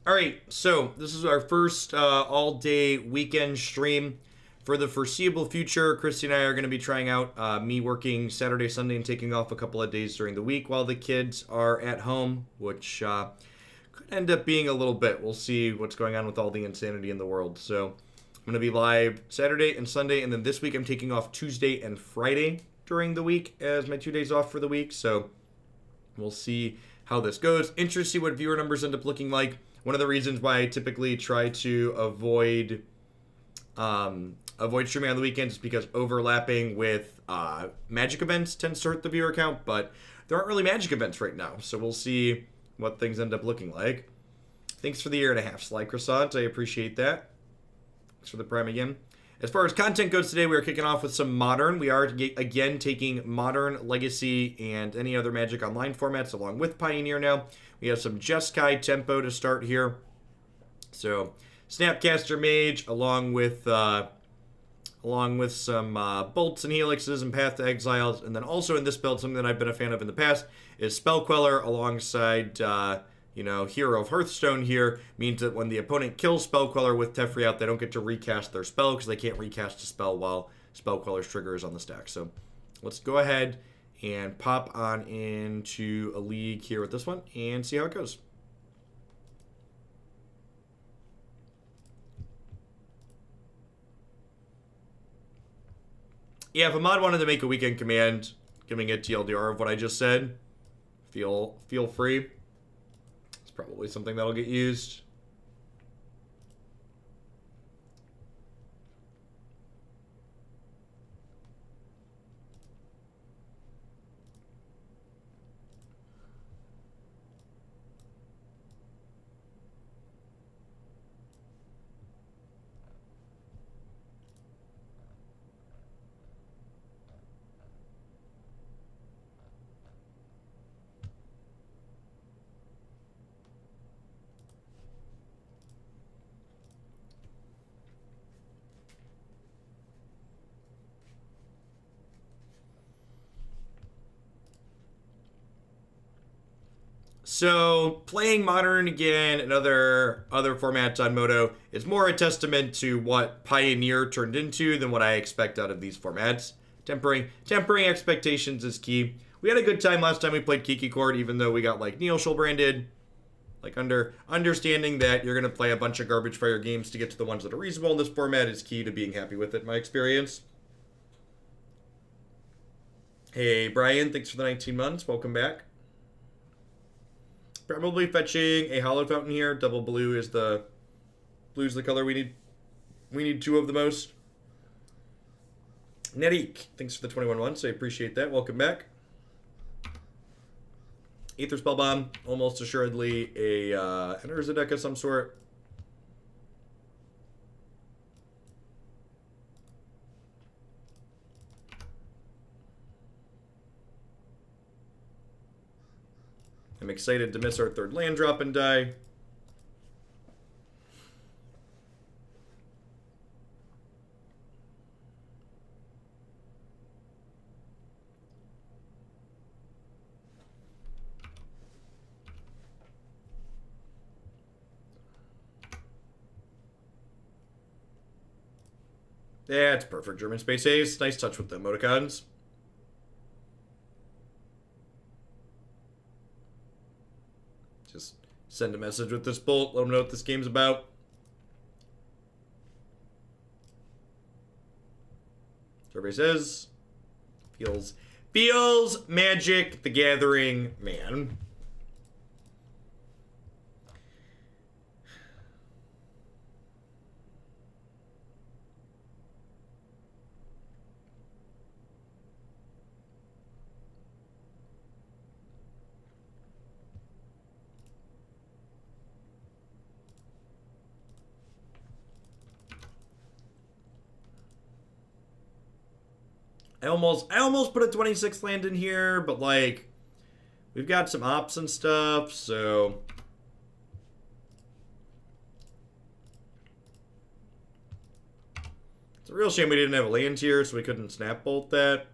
All right, so this is our first all-day weekend stream. For the foreseeable future, Christy and I are going to be trying out me working Saturday, Sunday, and taking off a couple of days during the week while the kids are at home, which could end up being a little bit. We'll see what's going on with all the insanity in the world. So I'm going to be live Saturday and Sunday, and then this week I'm taking off Tuesday and Friday during the week as my 2 days off for the week. So we'll see how this goes. Interested to see what viewer numbers end up looking like. One of the reasons why I typically try to avoid streaming on the weekends is because overlapping with Magic events tends to hurt the viewer count, but there aren't really Magic events right now, so we'll see what things end up looking like. Thanks for the year and a half, Sly Croissant. I appreciate that. Thanks for the prime again. As far as content goes today, we are kicking off with some Modern. We are, again, taking Modern, Legacy, and any other Magic Online formats along with Pioneer now. We have some Jeskai Tempo to start here. So, Snapcaster Mage, along with some Bolts and Helixes and Path to Exiles. And then also in this build, something that I've been a fan of in the past, is Spell Queller alongside Hero of Hearthstone here. Means that when the opponent kills Spell Queller with Teferi out, they don't get to recast their spell because they can't recast a spell while Spell Queller's trigger is on the stack. So let's go ahead and pop on into a league here with this one and see how it goes. Yeah, if a mod wanted to make a weekend command, giving it TLDR of what I just said, feel free. It's probably something that'll get used. So, playing Modern again and other formats on Moto is more a testament to what Pioneer turned into than what I expect out of these formats. Tempering expectations is key. We had a good time last time we played Kiki Court, even though we got, like, Neoshoal branded. Like, understanding that you're going to play a bunch of garbage fire games to get to the ones that are reasonable in this format is key to being happy with it, in my experience. Hey, Brian, thanks for the 19 months. Welcome back. Probably fetching a Hallowed Fountain here. Double blue is the color we need. We need two of the most. Nerik, thanks for the 21 months. I appreciate that. Welcome back. Aether Spellbomb, almost assuredly a enters a deck of some sort. I'm excited to miss our third land drop and die. Yeah, it's perfect. German Space Ace. Nice touch with the emoticons. Just send a message with this bolt. Let them know what this game's about. Survey says, feels Magic the Gathering, man. I almost put a 26th land in here, but like we've got some ops and stuff, so it's a real shame we didn't have a land here, so we couldn't snap bolt that.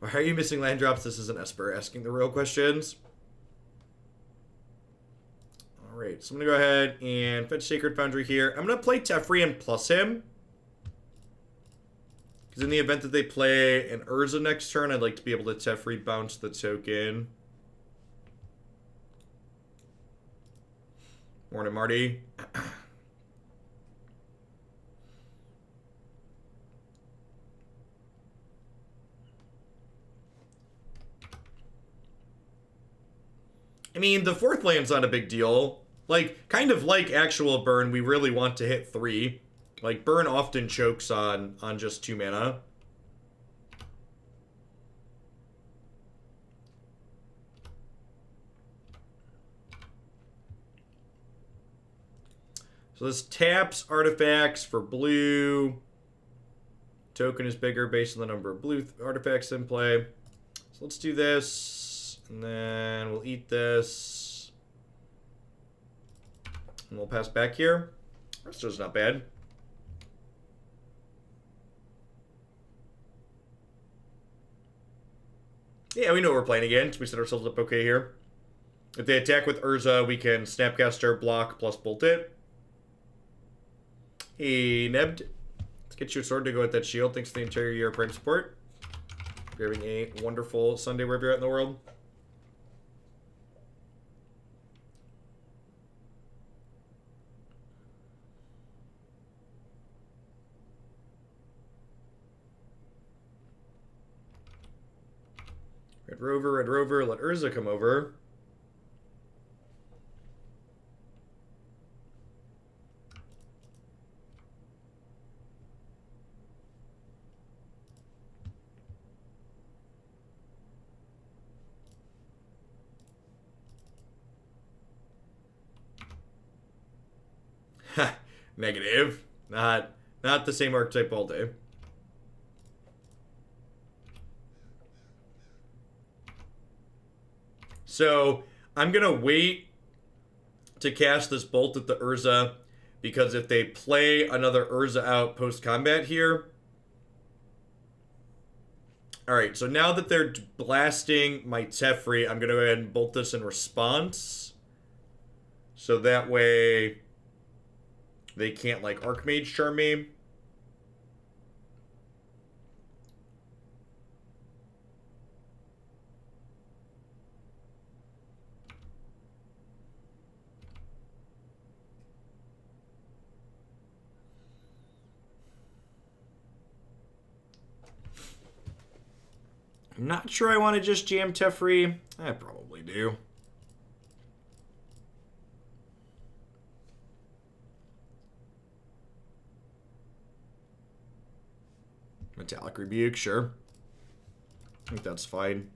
Why are you missing land drops? This is an Esper asking the real questions. Alright, so I'm going to go ahead and fetch Sacred Foundry here. I'm going to play Teferi and plus him. Because in the event that they play an Urza next turn, I'd like to be able to Teferi bounce the token. Morning, Marty. I mean, the fourth land's not a big deal. Like, kind of like actual burn, we really want to hit 3. Like, burn often chokes on just 2 mana. So this taps artifacts for blue. Token is bigger based on the number of blue artifacts in play. So let's do this. And then we'll eat this. And we'll pass back here. That's just not bad. Yeah, we know we're playing again, so we set ourselves up okay here. If they attack with Urza, we can Snapcaster, block, plus bolt it. Hey, Nebd. Let's get you a sword to go with that shield. Thanks for the entire year of Prime support. You're having a wonderful Sunday wherever you're at in the world. Red Rover, let Urza come over. Negative. Not the same archetype all day. So I'm gonna wait to cast this bolt at the Urza, because if they play another Urza out post-combat here. Alright, so now that they're blasting my Teferi, I'm gonna go ahead and bolt this in response. So that way they can't, like, Archmage Charm me. I'm not sure I want to just jam Teferi. I probably do. Metallic Rebuke, sure. I think that's fine.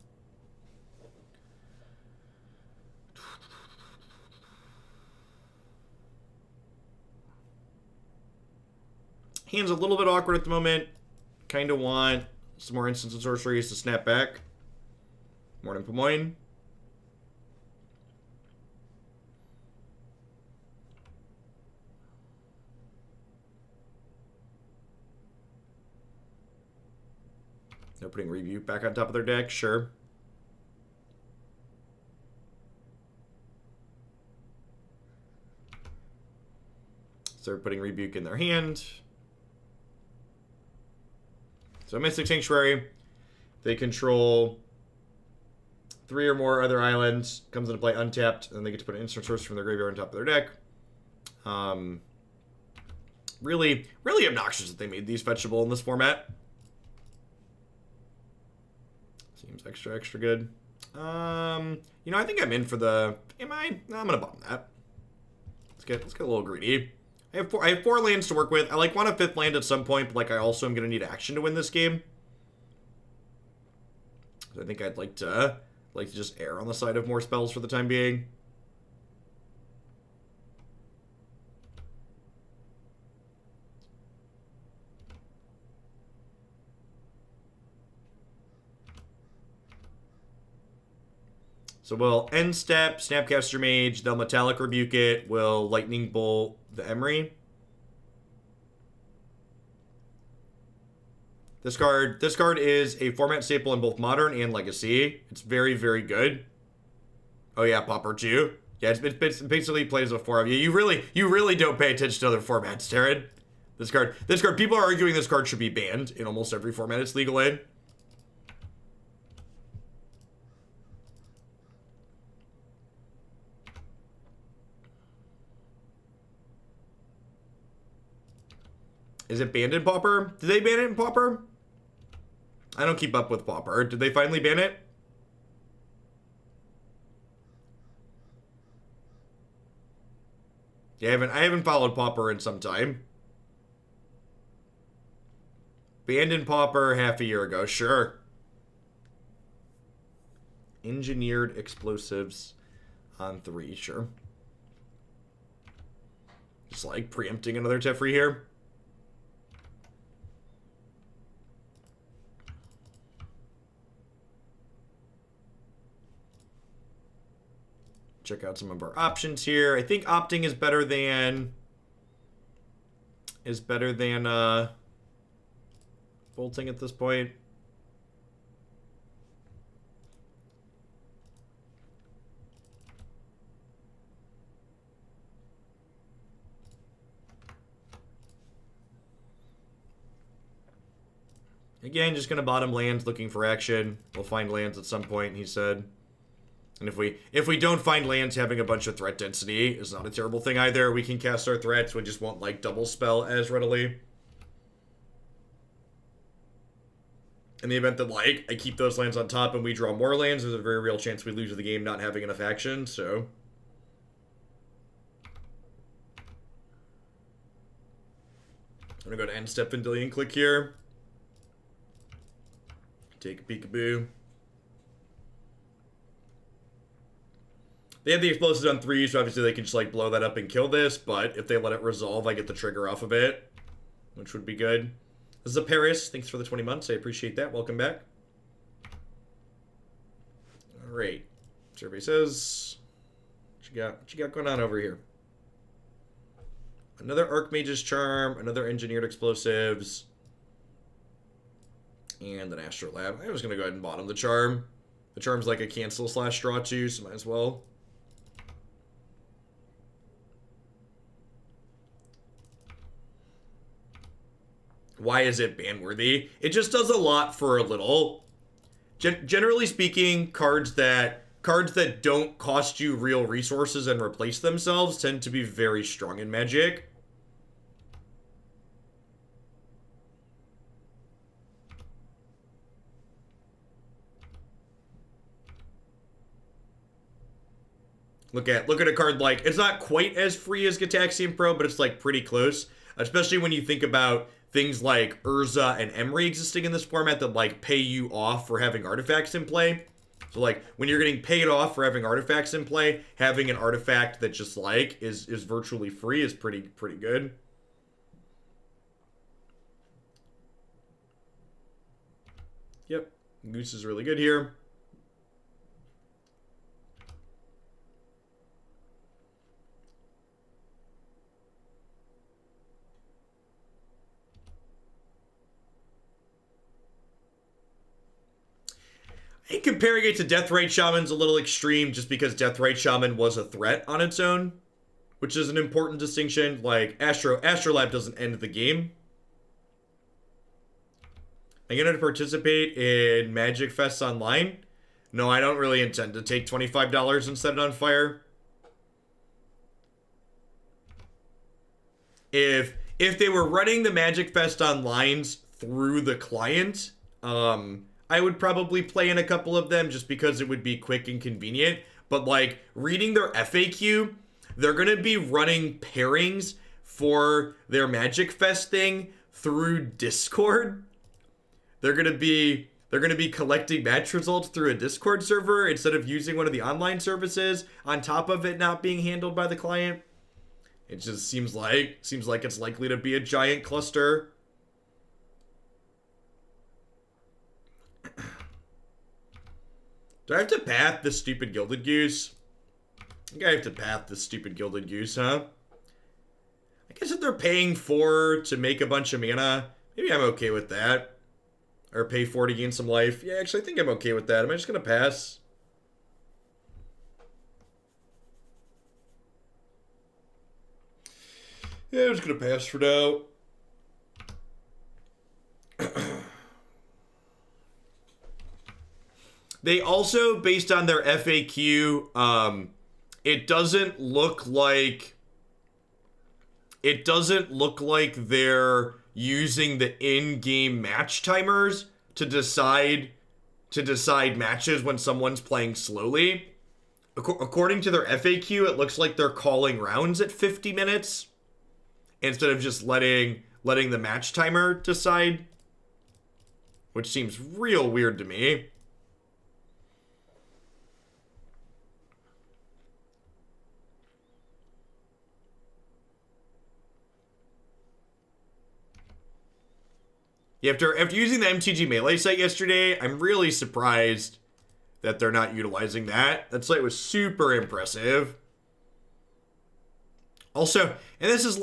Hand's a little bit awkward at the moment. Kind of want some more instants and sorceries to snap back. Morning, Pomoyne. They're putting Rebuke back on top of their deck, sure. So they're putting Rebuke in their hand. So Mystic Sanctuary, they control 3 or more other islands, comes into play untapped, and then they get to put an instant source from their graveyard on top of their deck. Really obnoxious that they made these fetchable in this format. Seems extra good. You know, I think I'm in for the... Am I? No, I'm gonna bomb that. Let's get a little greedy. I have 4 lands to work with. I want a 5th land at some point, but I also am gonna need action to win this game. So I think I'd like to just err on the side of more spells for the time being. So we'll end step, Snapcaster Mage, they'll Metallic Rebuke it, we'll Lightning Bolt the Emery. This card is a format staple in both Modern and Legacy. It's very good. Oh yeah, Pauper 2. Yeah, it's basically plays with 4 of you. You really don't pay attention to other formats, Taryn. This card, people are arguing this card should be banned in almost every format it's legal in. Is it banned in Pauper? Did they ban it in Pauper? I don't keep up with Pauper. Did they finally ban it? Yeah, I haven't followed Pauper in some time. Banned in Pauper half a year ago, sure. Engineered explosives on 3, sure. Just like preempting another Teferi here. Check out some of our options here. I think opting is better than bolting at this point. Again, just gonna bottom lands, looking for action. We'll find lands at some point, he said. And if we don't find lands, having a bunch of threat density is not a terrible thing either. We can cast our threats, we just won't like double spell as readily. In the event that like I keep those lands on top and we draw more lands, there's a very real chance we lose the game not having enough action, so. I'm gonna go to end step Vendilion Clique here. Take a peekaboo. They have the explosives on 3, so obviously they can just like blow that up and kill this, but if they let it resolve, I get the trigger off of it, which would be good. This is a Paris. Thanks for the 20 months. I appreciate that. Welcome back. All right. Survey says, what you got going on over here? Another Archmage's Charm, another Engineered Explosives, and an Astrolab. I was going to go ahead and bottom the Charm. The Charm's like a cancel / draw too, so might as well. Why is it ban-worthy? It just does a lot for a little. Generally speaking, cards that don't cost you real resources and replace themselves tend to be very strong in Magic. Look at a card like, it's not quite as free as Gitaxian Pro, but it's like pretty close. Especially when you think about things like Urza and Emery existing in this format that like pay you off for having artifacts in play. So like when you're getting paid off for having artifacts in play, having an artifact that just like is virtually free is pretty good. Yep, Goose is really good here. I think comparing it to Deathrite Shaman's a little extreme just because Deathrite Shaman was a threat on its own, which is an important distinction. Like, Astrolab doesn't end the game. Am I going to participate in Magic Fest Online? No, I don't really intend to take $25 and set it on fire. If they were running the Magic Fest Onlines through the client, I would probably play in a couple of them just because it would be quick and convenient. But like reading their FAQ, they're going to be running pairings for their Magic Fest thing through Discord. They're going to be collecting match results through a Discord server instead of using one of the online services on top of it not being handled by the client. It just seems like it's likely to be a giant cluster. Do I have to path this stupid Gilded Goose? I think I have to path this stupid Gilded Goose, huh? I guess if they're paying 4 to make a bunch of mana, maybe I'm okay with that. Or pay 4 to gain some life. Yeah, actually, I think I'm okay with that. Am I just going to pass? Yeah, I'm just gonna pass for now. They also, based on their FAQ, it doesn't look like they're using the in-game match timers to decide matches when someone's playing slowly. According to their FAQ, it looks like they're calling rounds at 50 minutes instead of just letting the match timer decide, which seems real weird to me. After using the MTG Melee site yesterday, I'm really surprised that they're not utilizing that. That site was super impressive. Also, and this is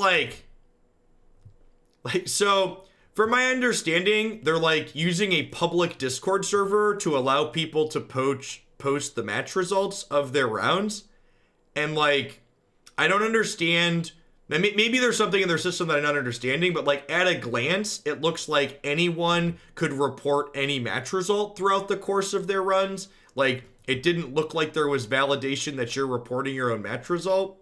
so from my understanding, they're like using a public Discord server to allow people to post the match results of their rounds. And like, I don't understand. Maybe there's something in their system that I'm not understanding, but like at a glance, it looks like anyone could report any match result throughout the course of their runs. Like, it didn't look like there was validation that you're reporting your own match result.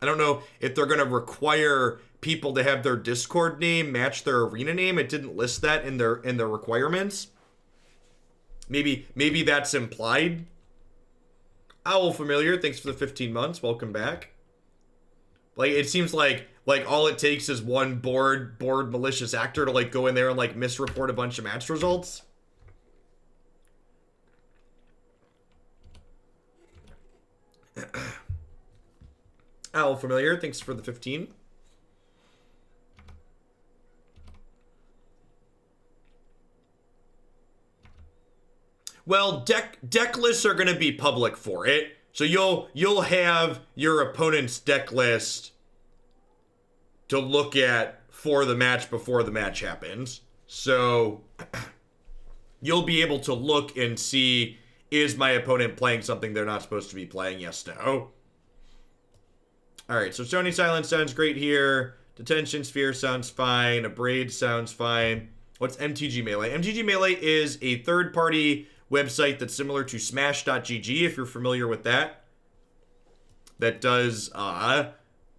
I don't know if they're going to require people to have their Discord name match their arena name. It didn't list that in their requirements. Maybe that's implied. Owl Familiar, thanks for the 15 months. Welcome back. Like, it seems like all it takes is one bored malicious actor to like go in there and like misreport a bunch of match results. Owl Familiar, thanks for the 15. Well, deck lists are going to be public for it. So you'll have your opponent's deck list to look at for the match before the match happens. So you'll be able to look and see, is my opponent playing something they're not supposed to be playing? Yes, no. All right, so Stony Silence sounds great here. Detention Sphere sounds fine. Abrade sounds fine. What's MTG Melee? MTG Melee is a third-party website that's similar to Smash.gg, if you're familiar with that. That does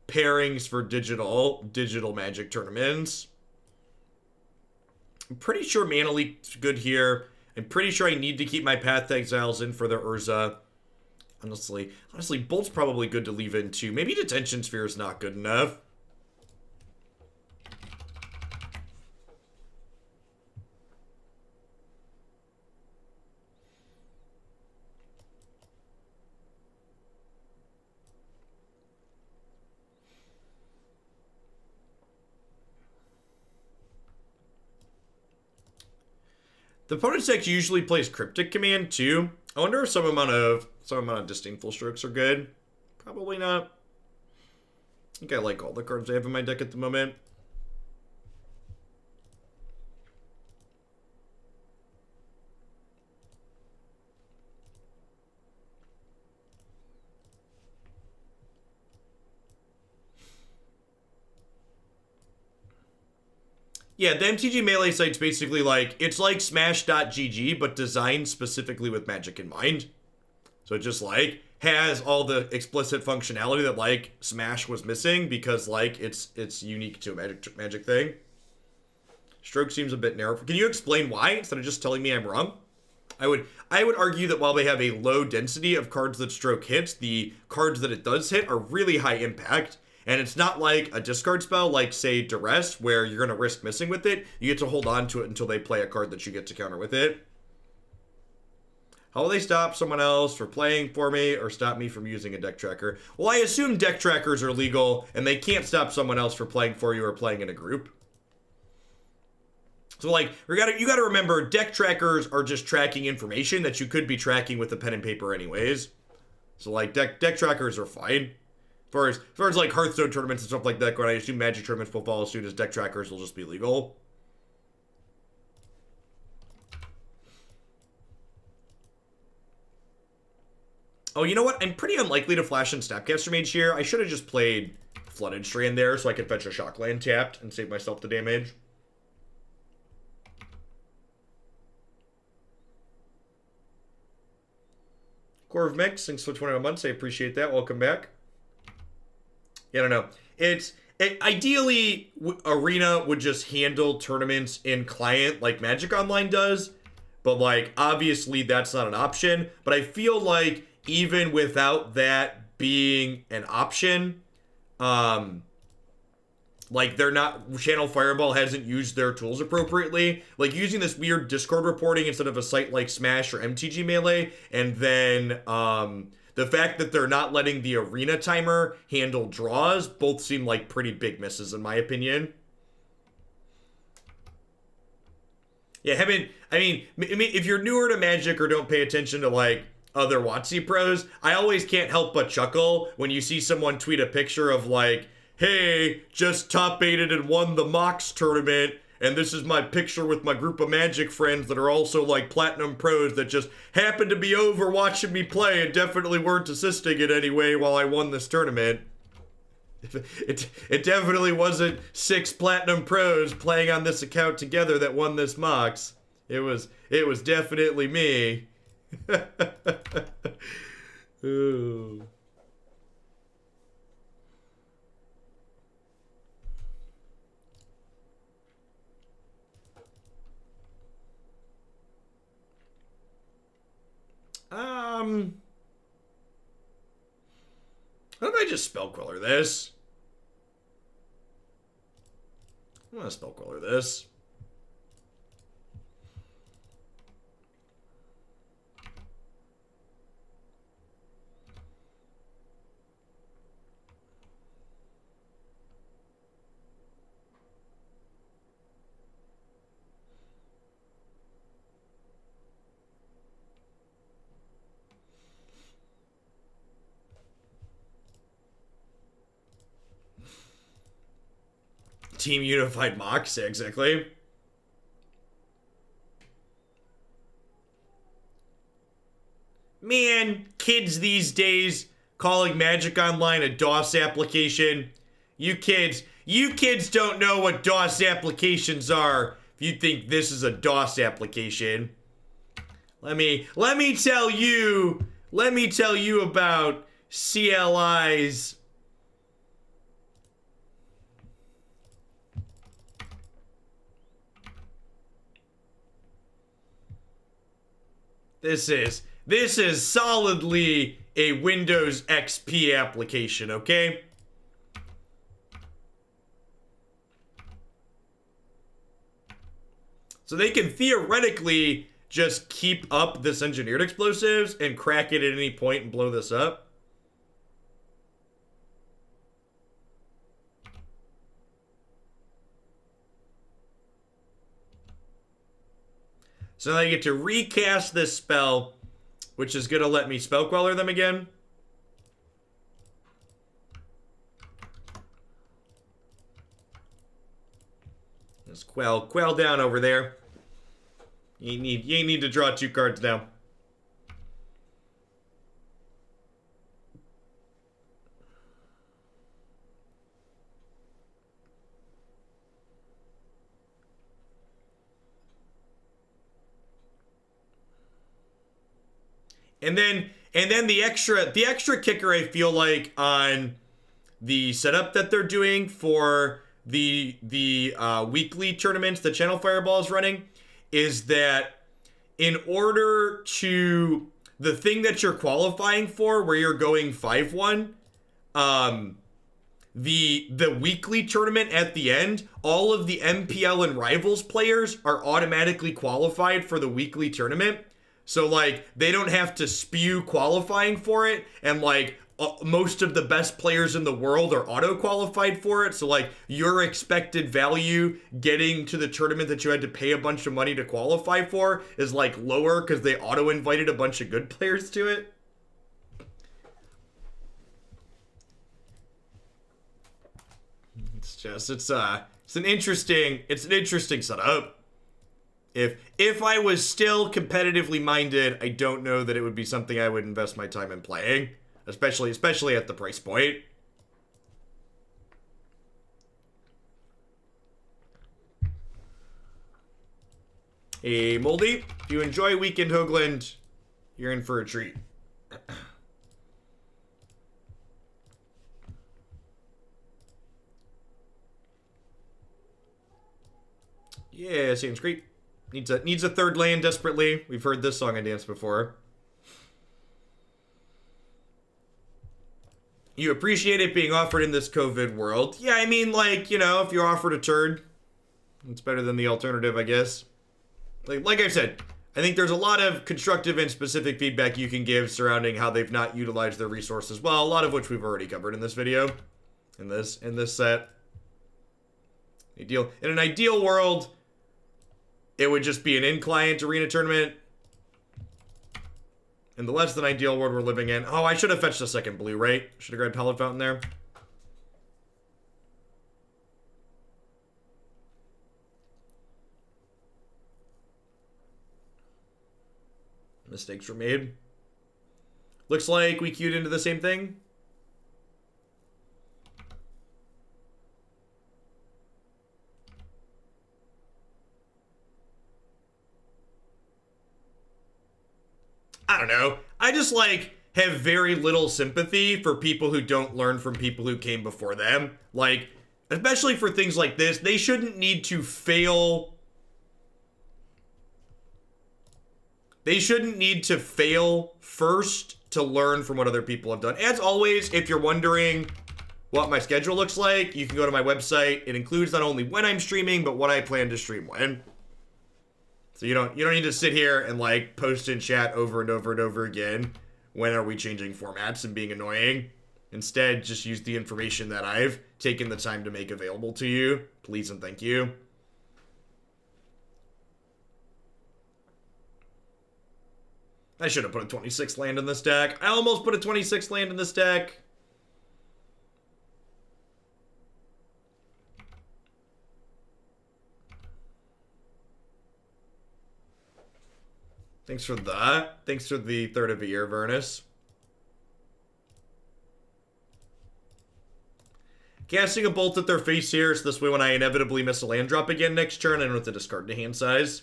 pairings for digital Magic tournaments. I'm pretty sure Mana Leak's good here. I'm pretty sure I need to keep my Path to Exiles in for the Urza. Honestly, Bolt's probably good to leave in too. Maybe Detention Sphere is not good enough. The opponent's deck usually plays Cryptic Command too. I wonder if some amount of Disdainful Strokes are good. Probably not. I think I like all the cards I have in my deck at the moment. Yeah, the MTG Melee site's basically like, it's like Smash.gg, but designed specifically with Magic in mind. So it just like has all the explicit functionality that like Smash was missing because like it's unique to a Magic thing. Stroke seems a bit narrow. Can you explain why instead of just telling me I'm wrong? I would argue that while they have a low density of cards that Stroke hits, the cards that it does hit are really high impact. And it's not like a discard spell like, say, Duress, where you're going to risk missing with it. You get to hold on to it until they play a card that you get to counter with it. How will they stop someone else from playing for me or stop me from using a deck tracker? Well, I assume deck trackers are legal, and they can't stop someone else from playing for you or playing in a group. So, like, you gotta remember, deck trackers are just tracking information that you could be tracking with a pen and paper anyways. So, like, deck trackers are fine. As far as like Hearthstone tournaments and stuff like that, when I assume Magic tournaments will follow suit as deck trackers will just be legal. Oh, you know what? I'm pretty unlikely to flash in Snapcaster Mage here. I should have just played Flooded Strand there so I could fetch a shock land tapped and save myself the damage. Corv Mix, thanks for 21 months. I appreciate that. Welcome back. Yeah, I don't know. Ideally, Arena would just handle tournaments in client like Magic Online does. But, like, obviously that's not an option. But I feel like even without that being an option, like, they're not, Channel Fireball hasn't used their tools appropriately. Like, using this weird Discord reporting instead of a site like Smash or MTG Melee. And then, the fact that they're not letting the Arena timer handle draws both seem like pretty big misses, in my opinion. Yeah, I mean, if you're newer to Magic or don't pay attention to, like, other WotC pros, I always can't help but chuckle when you see someone tweet a picture of, like, hey, just top 8'd and won the Mox tournament, and this is my picture with my group of Magic friends that are also, like, Platinum pros that just happened to be over watching me play and definitely weren't assisting in any way while I won this tournament. It definitely wasn't 6 Platinum pros playing on this account together that won this Mox. It was definitely me. Ooh. What if I just Spell Queller this? I'm gonna Spell Queller this. Team Unified Mox, exactly. Man, kids these days calling Magic Online a DOS application. You kids don't know what DOS applications are if you think this is a DOS application. Let me tell you about CLI's. This is solidly a Windows XP application, okay? So they can theoretically just keep up this engineered explosives and crack it at any point and blow this up. So now I get to recast this spell, which is going to let me Spell Queller them again. Just quell down over there. You need to draw 2 cards now. And then the extra kicker I feel like on the setup that they're doing for the weekly tournaments that Channel Fireball is running is that in order to the thing that you're qualifying for where you're going 5-1, the weekly tournament at the end, all of the MPL and Rivals players are automatically qualified for the weekly tournament. So, like, they don't have to spew qualifying for it, and, like, most of the best players in the world are auto-qualified for it. So, like, your expected value getting to the tournament that you had to pay a bunch of money to qualify for is, like, lower because they auto-invited a bunch of good players to it. It's an interesting setup. If I was still competitively minded, I don't know that it would be something I would invest my time in playing, especially at the price point. Hey, Moldy, if you enjoy Weekend Hoagland, you're in for a treat. Yeah, Satan's Creep. Needs a third land desperately. We've heard this song and dance before. You appreciate it being offered in this COVID world. Yeah, I mean, like, you know, if you're offered a turd, it's better than the alternative, I guess. Like I said, I think there's a lot of constructive and specific feedback you can give surrounding how they've not utilized their resources well, a lot of which we've already covered in this video, in this set. In an ideal world, it would just be an in-client arena tournament. In the less than ideal world we're living in. Oh, I should have fetched a second blue, right? Should have grabbed Hallowed Fountain there. Mistakes were made. Looks like we queued into the same thing. I don't know. I just, like, have very little sympathy for people who don't learn from people who came before them. Like, especially for things like this, they shouldn't need to fail. They shouldn't need to fail first to learn from what other people have done. As always, if you're wondering what my schedule looks like, you can go to my website. It includes not only when I'm streaming, but what I plan to stream when. So you don't need to sit here and, like, post in chat over and over and over again. When are we changing formats and being annoying? Instead, just use the information that I've taken the time to make available to you. Please and thank you. I should have put a 26th land in this deck. I almost put a 26th land in this deck. Thanks for that. Thanks for the third of a year, Vernus. Casting a bolt at their face here, so this way when I inevitably miss a land drop again next turn, I don't have to discard the hand size.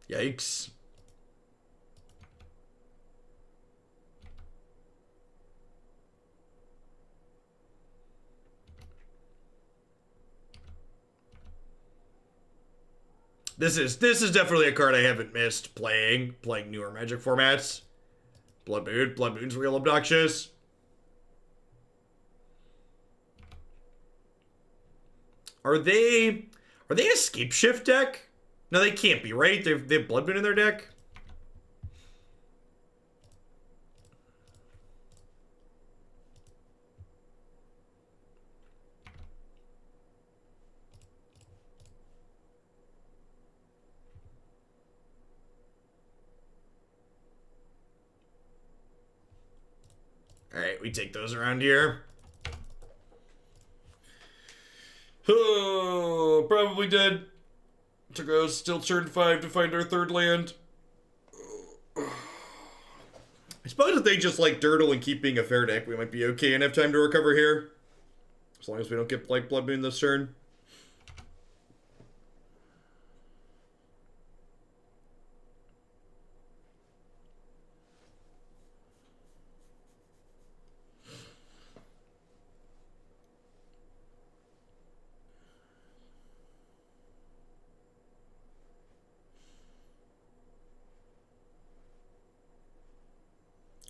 Yikes. This is definitely a card I haven't missed playing newer Magic formats. Blood Moon. Blood Moon's real obnoxious. Are they a Scape Shift deck? No, they can't be, right? They have Blood Moon in their deck? Alright, we take those around here. Oh, probably dead. To go still turn 5 to find our third land. I suppose if they just like Dirtle and keep being a fair deck, we might be okay and have time to recover here. As long as we don't get like Blood Moon this turn.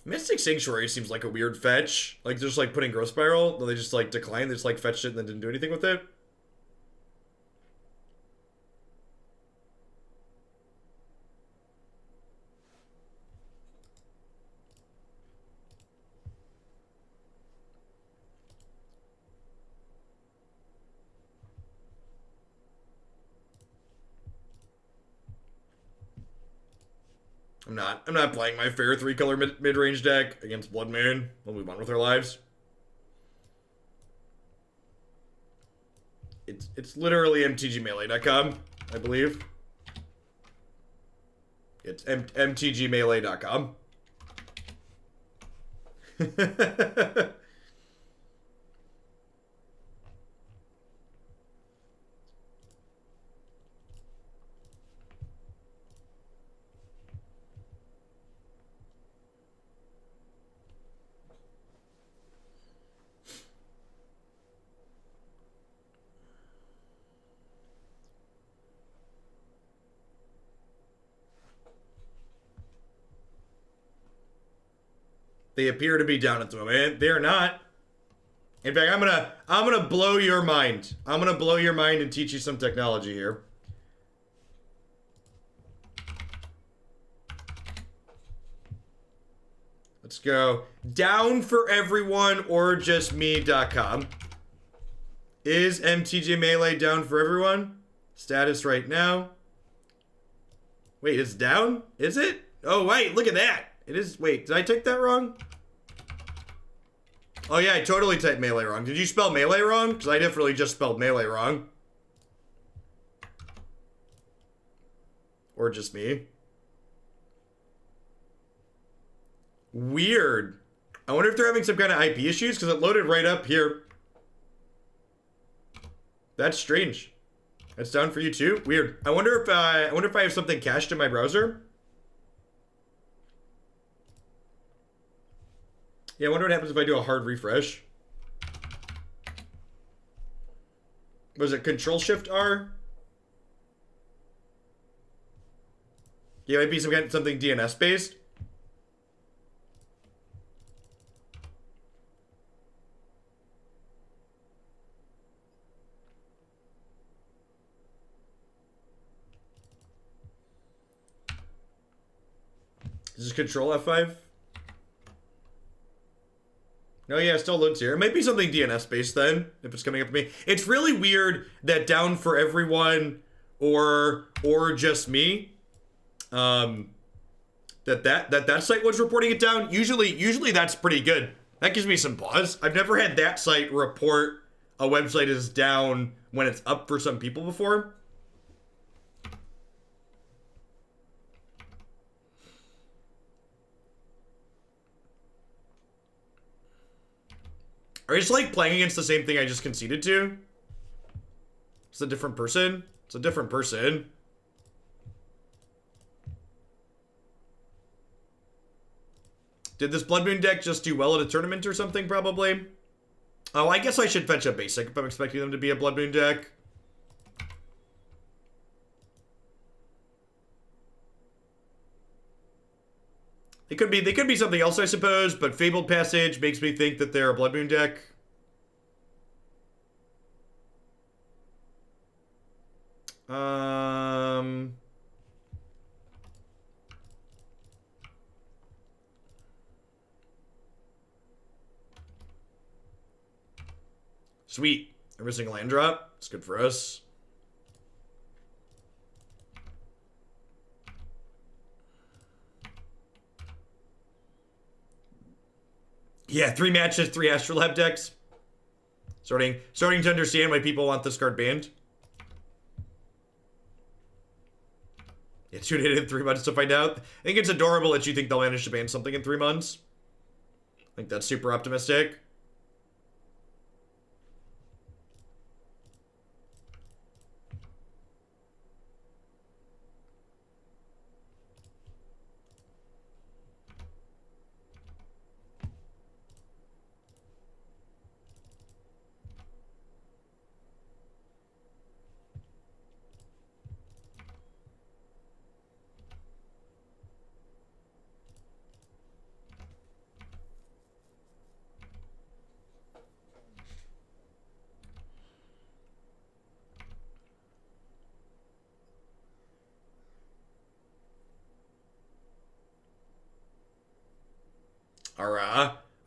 Mystic Sanctuary seems like a weird fetch. Like, they're just, like, putting Growth Spiral. Then they just, like, declined. They just, like, fetched it and then didn't do anything with it. I'm not playing my fair 3-color mid-range deck against Blood Moon. We'll move on with our lives. It's literally mtgmelee.com, I believe. It's mtgmelee.com. They appear to be down at the moment. They're not. In fact, I'm gonna blow your mind. I'm gonna blow your mind and teach you some technology here. Let's go. Down for everyone or just me.com. Is MTG Melee down for everyone? Status right now. Wait, it's down? Is it? Oh, wait, look at that. It is. Wait, did I type that wrong? Oh, yeah, I totally typed melee wrong. Did you spell melee wrong? Because I definitely just spelled melee wrong. Or just me. Weird. I wonder if they're having some kind of IP issues because it loaded right up here. That's strange. That's down for you too? Weird. I wonder if I have something cached in my browser. Yeah, I wonder what happens if I do a hard refresh. Was it Control-Shift-R? Yeah, it might be something DNS-based. Is this Control F5? No, yeah, it still loads here. It might be something DNS-based then, if it's coming up to me. It's really weird that down for everyone or just me, that site was reporting it down. Usually that's pretty good. That gives me some pause. I've never had that site report a website is down when it's up for some people before. Are you just like playing against the same thing I just conceded to? It's a different person. It's a different person. Did this Blood Moon deck just do well at a tournament or something, probably? Oh, I guess I should fetch a basic if I'm expecting them to be a Blood Moon deck. They could be something else, I suppose, but Fabled Passage makes me think that they're a Blood Moon deck. Sweet. Every single land drop. It's good for us. Yeah, 3 matches, 3 Astrolab decks. Starting to understand why people want this card banned. Yeah, tune in 3 months to find out. I think it's adorable that you think they'll manage to ban something in 3 months. I think that's super optimistic.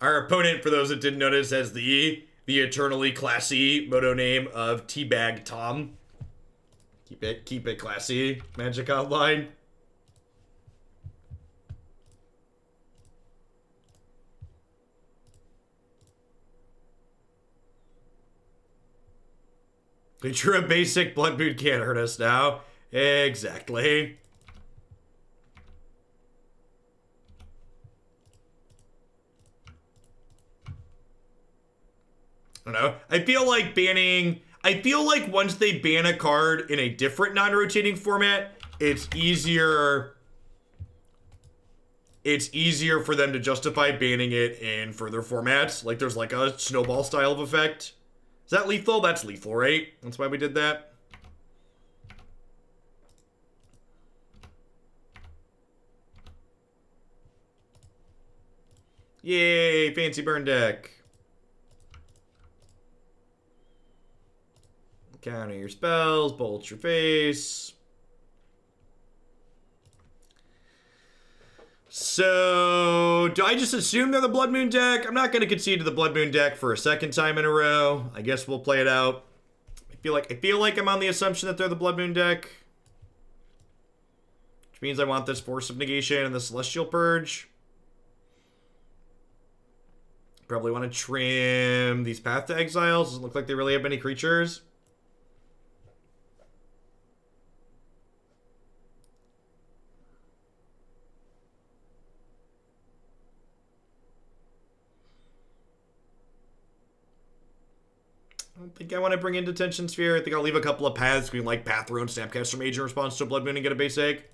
Our opponent, for those that didn't notice, has the eternally classy moto name of Teabag Tom. Keep it classy, Magic Online. The true basic Blood Moon can't hurt us now. Exactly. I don't know. I feel like once they ban a card in a different non-rotating format, it's easier for them to justify banning it in further formats. Like there's like a snowball style of effect. Is that lethal? That's lethal, right? That's why we did that. Yay, fancy burn deck. Counter your spells, bolt your face. So, do I just assume they're the Blood Moon deck? I'm not going to concede to the Blood Moon deck for a second time in a row. I guess we'll play it out. I feel like I'm on the assumption that they're the Blood Moon deck. Which means I want this Force of Negation and the Celestial Purge. Probably want to trim these Path to Exiles. Doesn't look like they really have many creatures. I don't think I want to bring in Detention Sphere. I think I'll leave a couple of paths. We can like Path Throne, Snapcaster Mage in response to a Blood Moon and get a base egg.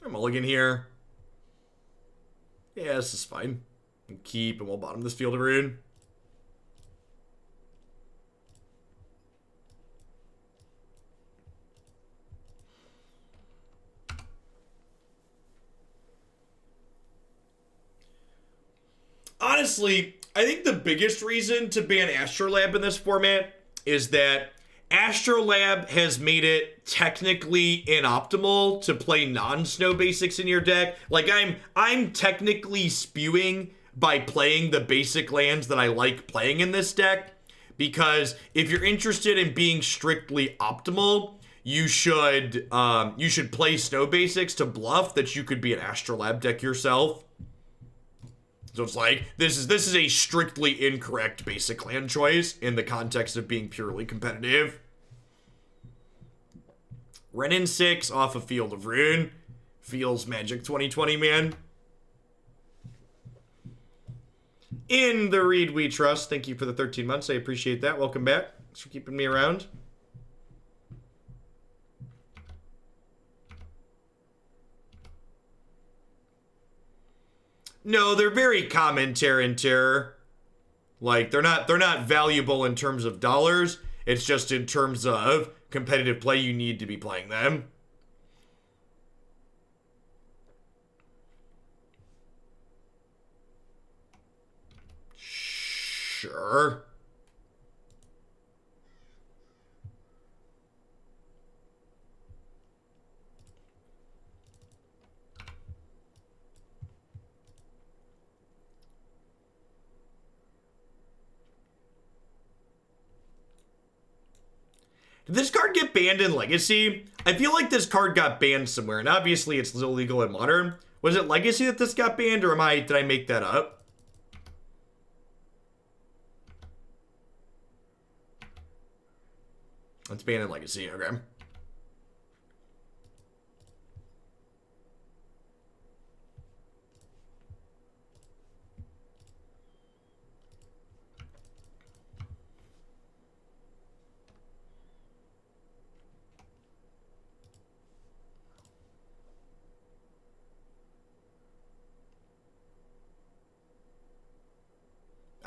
I'm mulligan here. Yeah, this is fine. We'll keep and we'll bottom this Field of Ruin. Honestly, I think the biggest reason to ban Astrolab in this format is that Astrolab has made it technically inoptimal to play non-snow basics in your deck. Like I'm technically spewing by playing the basic lands that I like playing in this deck, because if you're interested in being strictly optimal, you should play snow basics to bluff that you could be an Astrolab deck yourself. So it's like, this is a strictly incorrect basic land choice in the context of being purely competitive. Renin 6 off of Field of Ruin. Feels Magic 2020, man. In the Read We Trust. Thank you for the 13 months. I appreciate that. Welcome back. Thanks for keeping me around. No, they're very common Terror and Terror. Like, they're not valuable in terms of dollars. It's just in terms of competitive play, you need to be playing them. Sure. Did this card get banned in Legacy? I feel like this card got banned somewhere, and obviously it's illegal in Modern. Was it Legacy that this got banned, or did I make that up? It's banned in Legacy, okay.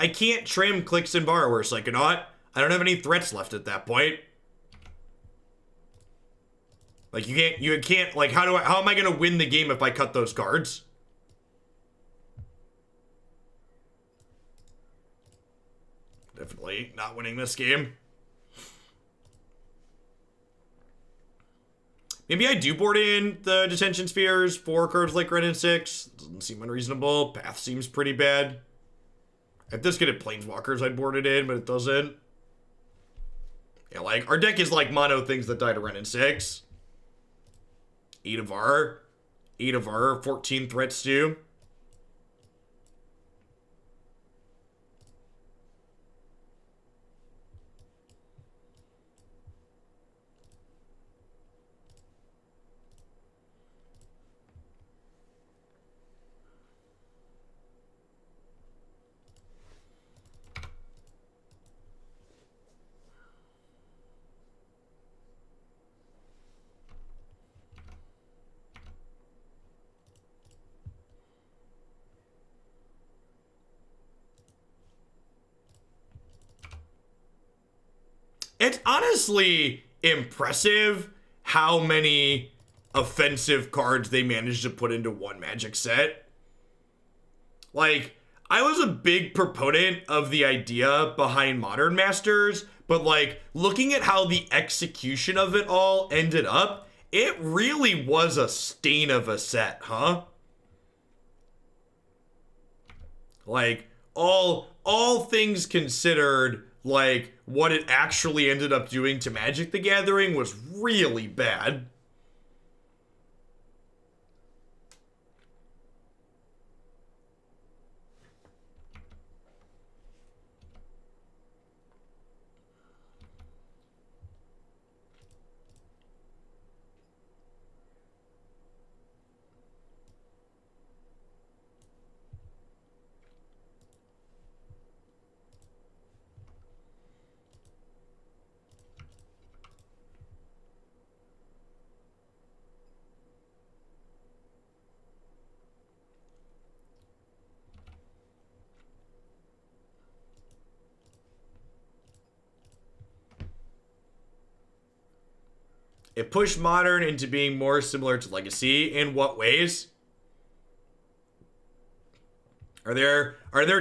I can't trim Cliques and Borrowers, so I cannot. I don't have any threats left at that point. Like, you can't, like, how am I gonna win the game if I cut those cards? Definitely not winning this game. Maybe I do board in the Detention Spheres for cards like Renin 6. Doesn't seem unreasonable. Path seems pretty bad. If this could hit Planeswalkers, I'd board it in, but it doesn't. Yeah, like, our deck is like mono things that die to Ren in 6. 8 of our. 8 of our, 14 threats too. It's honestly impressive how many offensive cards they managed to put into one Magic set. Like, I was a big proponent of the idea behind Modern Masters, but like, looking at how the execution of it all ended up, it really was a stain of a set, huh? Like, all things considered, like, what it actually ended up doing to Magic the Gathering was really bad. It pushed Modern into being more similar to Legacy. In what ways? Are there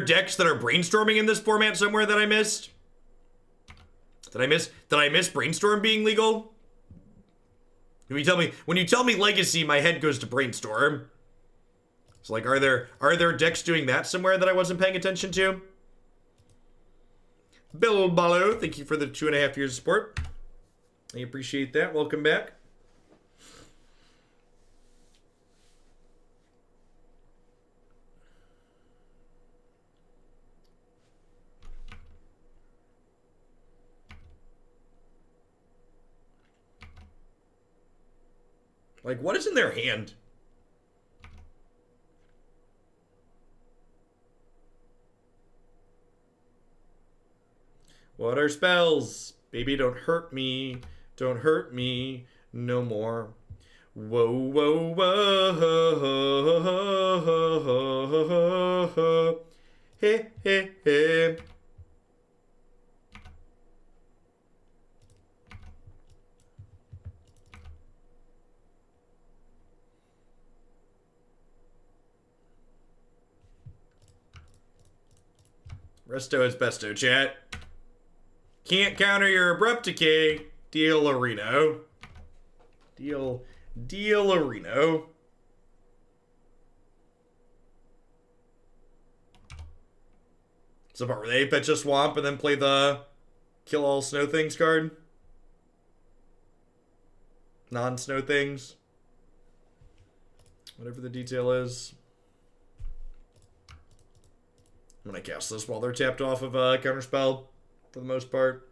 decks that are brainstorming in this format somewhere that I missed? Did I miss Brainstorm being legal? When you tell me Legacy, my head goes to Brainstorm. So like, are there decks doing that somewhere that I wasn't paying attention to? Bill Balo, thank you for the 2.5 years of support. I appreciate that. Welcome back. Like, what is in their hand? What are spells? Baby, don't hurt me. Don't hurt me no more. Whoa, whoa, whoa. Hey, hey, hey. Resto is besto, chat. Can't counter your Abrupt Decay. Deal Areno. Deal Areno. It's the part where they fetch a swamp and then play the kill all snow things card. Non-snow things. Whatever the detail is. I'm gonna cast this while they're tapped off of a counterspell for the most part.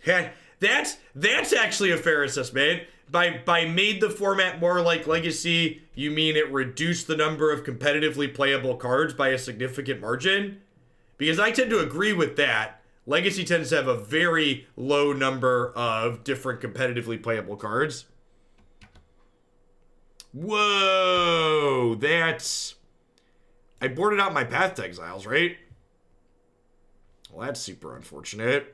Yeah, that's actually a fair assessment. By made the format more like Legacy, you mean it reduced the number of competitively playable cards by a significant margin? Because I tend to agree with that. Legacy tends to have a very low number of different competitively playable cards. Whoa, that's... I boarded out my Path to Exiles, right? Well, that's super unfortunate.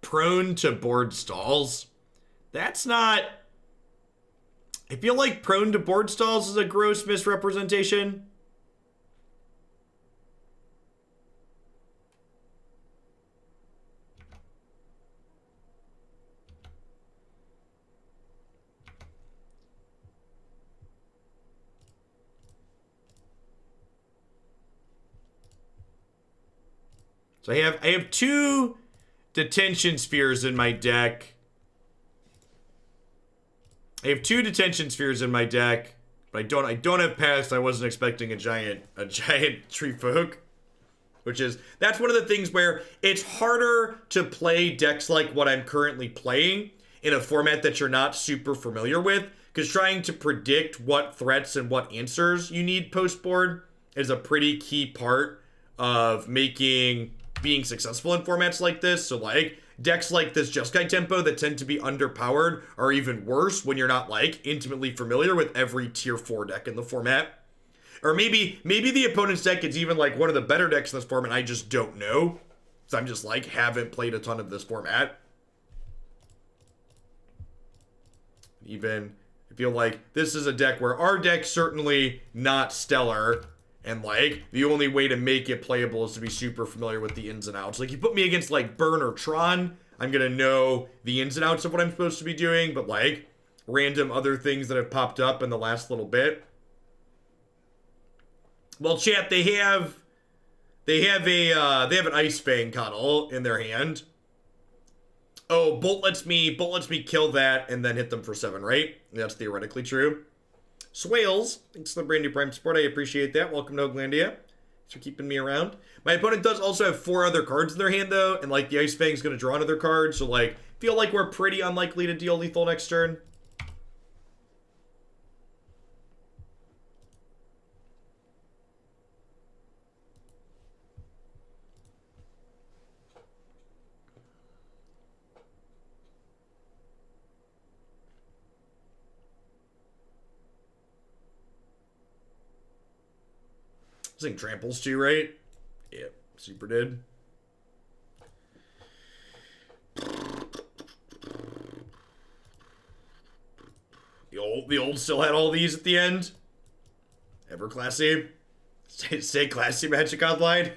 Prone to board stalls. That's not... I feel like prone to board stalls is a gross misrepresentation. So I have 2 Detention Spheres in my deck. I have 2 Detention Spheres in my deck, but I don't have Past. I wasn't expecting a giant Tree Folk. That's one of the things where it's harder to play decks like what I'm currently playing in a format that you're not super familiar with, because trying to predict what threats and what answers you need post-board is a pretty key part of being successful in formats like this. So like decks like this Jeskai tempo that tend to be underpowered are even worse when you're not like intimately familiar with every tier 4 deck in the format. Or maybe the opponent's deck is even like one of the better decks in this format. I just don't know. So I'm just like, haven't played a ton of this format. Even, I feel like this is a deck where our deck's certainly not stellar. And like, the only way to make it playable is to be super familiar with the ins and outs. Like, you put me against like Burn or Tron, I'm gonna know the ins and outs of what I'm supposed to be doing. But like, random other things that have popped up in the last little bit. Well, chat, they have an Ice Fang Cuddle in their hand. Oh, Bolt lets me kill that and then hit them for 7, right? That's theoretically true. Swales, thanks for the brand new Prime support. I appreciate that. Welcome to Oaklandia. Thanks for keeping me around. My opponent does also have 4 other cards in their hand, though, and like the Ice Fang's gonna draw another card, so like feel like we're pretty unlikely to deal lethal next turn. This thing tramples too, right? Yep, super did. The old still had all these at the end. Ever classy. Stay classy, Magic Online.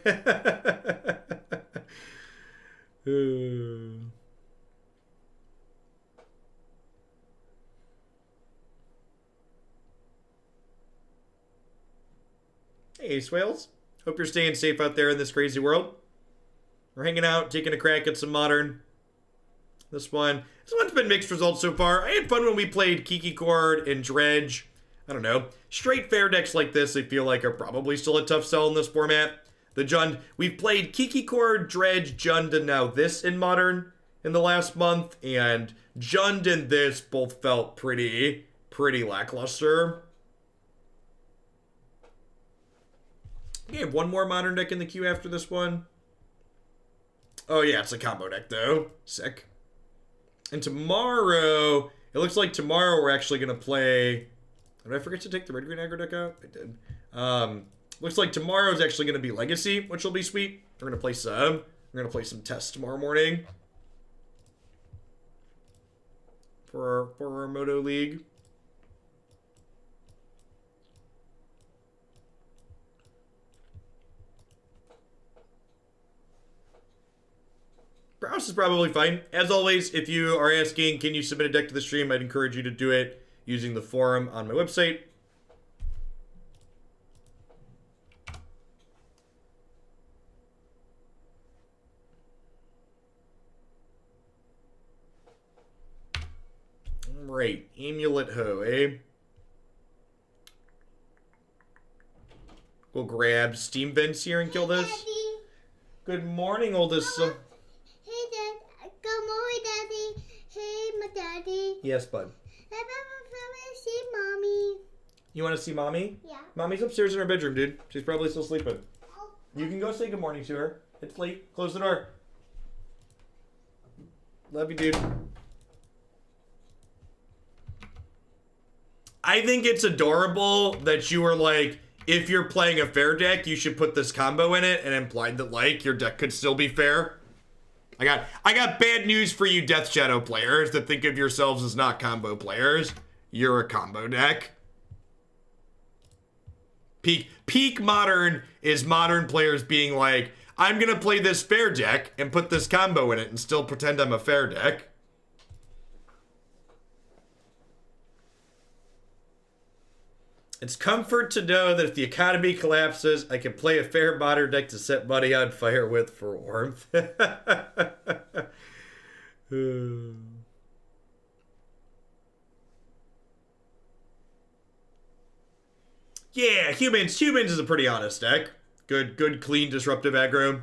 Hey, Swales. Hope you're staying safe out there in this crazy world. We're hanging out, taking a crack at some Modern. This one's been mixed results so far. I had fun when we played Kiki Chord and Dredge. I don't know. Straight fair decks like this, I feel like, are probably still a tough sell in this format. We've played Kiki Chord, Dredge, Jund, and now this in Modern in the last month. And Jund and this both felt pretty lackluster. Okay, have one more Modern deck in the queue after this one. Oh yeah, it's a combo deck though. Sick. And tomorrow, it looks like tomorrow we're actually going to play... Did I forget to take the red-green aggro deck out? I did. Looks like tomorrow's actually going to be Legacy, which will be sweet. We're going to play some. We're going to play some tests tomorrow morning. For our Moto League. Browse is probably fine. As always, if you are asking, can you submit a deck to the stream, I'd encourage you to do it using the forum on my website. Alright, Amulet Ho, eh? We'll grab Steam Vents here and kill this. Daddy. Good morning, oldest son. Hey, Dad. Good morning, Daddy. Hey, my daddy. Yes, bud. I want to see Mommy. You want to see Mommy? Yeah. Mommy's upstairs in her bedroom, dude. She's probably still sleeping. Oh. You can go say good morning to her. It's late. Close the door. Love you, dude. I think it's adorable that you were like, if you're playing a fair deck, you should put this combo in it, and implied that like your deck could still be fair. I got bad news for you Death Shadow players that think of yourselves as not combo players. You're a combo deck. Peak Modern is Modern players being like, I'm gonna play this fair deck and put this combo in it and still pretend I'm a fair deck. It's comfort to know that if the economy collapses, I can play a fair modern deck to set money on fire with for warmth. Yeah, humans is a pretty honest deck. Good, clean, disruptive aggro.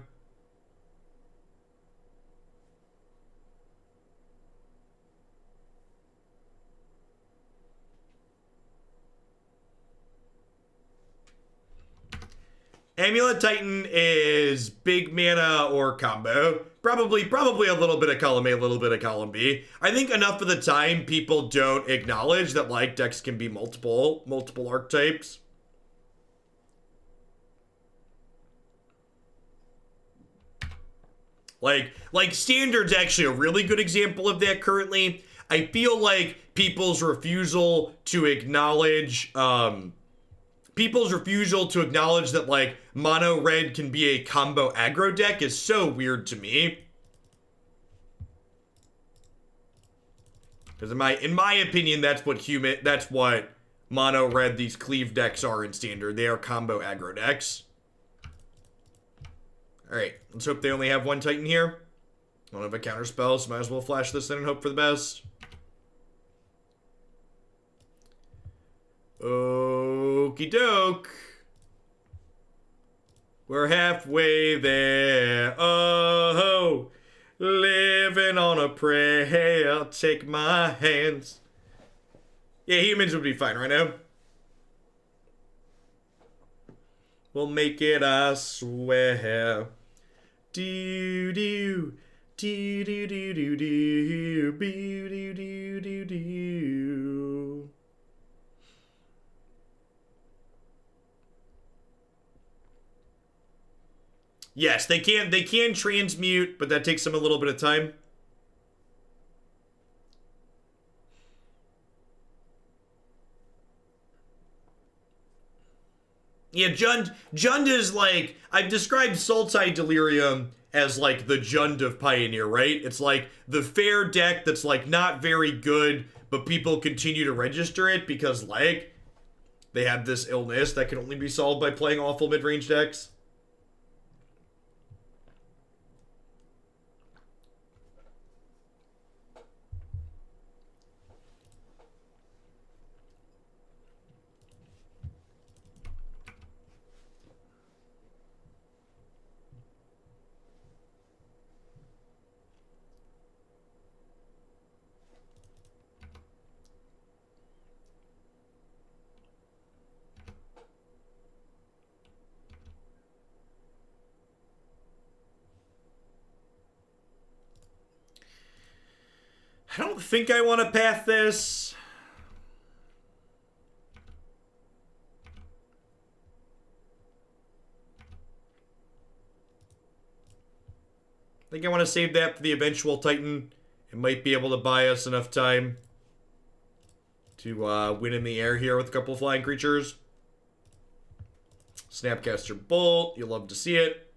Amulet Titan is big mana or combo. Probably a little bit of column A, a little bit of column B. I think enough of the time people don't acknowledge that like decks can be multiple archetypes. Like Standard's actually a really good example of that currently. I feel like people's refusal to acknowledge that like mono red can be a combo aggro deck is so weird to me. Because in my opinion, that's what mono red these cleave decks are in Standard. They are combo aggro decks. Alright, let's hope they only have one Titan here. I don't have a counter spell, so might as well flash this in and hope for the best. Okie doke. We're halfway there. Oh, living on a prayer. Take my hands. Yeah, humans would be fine right now. We'll make it, I swear. Do do do do do do do do do do do. Yes, they can transmute, but that takes them a little bit of time. Yeah, Jund is like, I've described Sultai Delirium as like the Jund of Pioneer, right? It's like the fair deck that's like not very good, but people continue to register it because like they have this illness that can only be solved by playing awful mid-range decks. I don't think I want to path this. I think I want to save that for the eventual Titan. It might be able to buy us enough time to win in the air here with a couple of flying creatures. Snapcaster Bolt, you'll love to see it.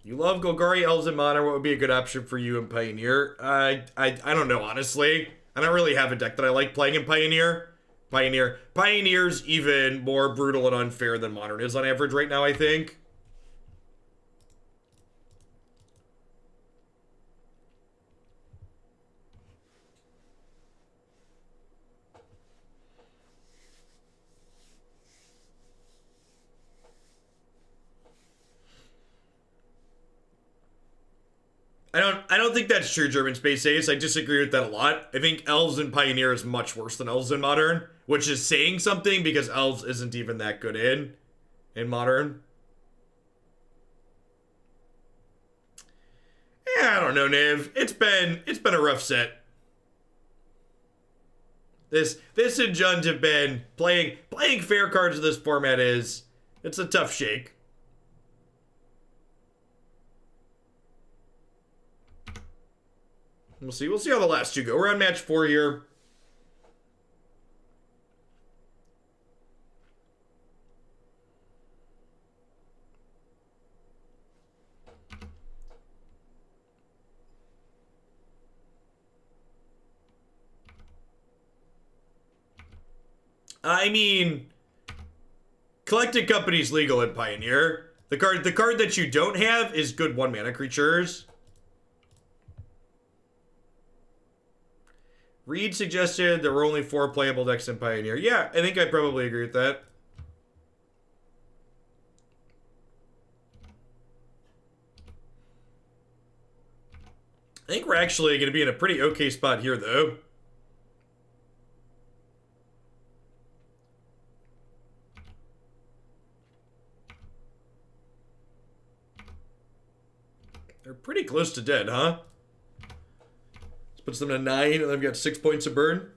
You love Golgari, Elves, and Modern. What would be a good option for you in Pioneer? I don't know, honestly. I don't really have a deck that I like playing in Pioneer. Pioneer's even more brutal and unfair than Modern is on average right now, I think. I don't think that's true, German Space Ace. I disagree with that a lot. I think Elves in Pioneer is much worse than Elves in Modern, which is saying something because Elves isn't even that good in Modern. Yeah, I don't know, Niv. It's been a rough set. This and Jund have been playing fair cards of this format it's a tough shake. We'll see how the last two go. We're on match 4 here. I mean, Collected Company's legal in Pioneer. The card that you don't have is good 1-mana creatures. Reed suggested there were only 4 playable decks in Pioneer. Yeah, I think I probably agree with that. I think we're actually going to be in a pretty okay spot here, though. They're pretty close to dead, huh? This puts them to 9, and they've got 6 points of burn.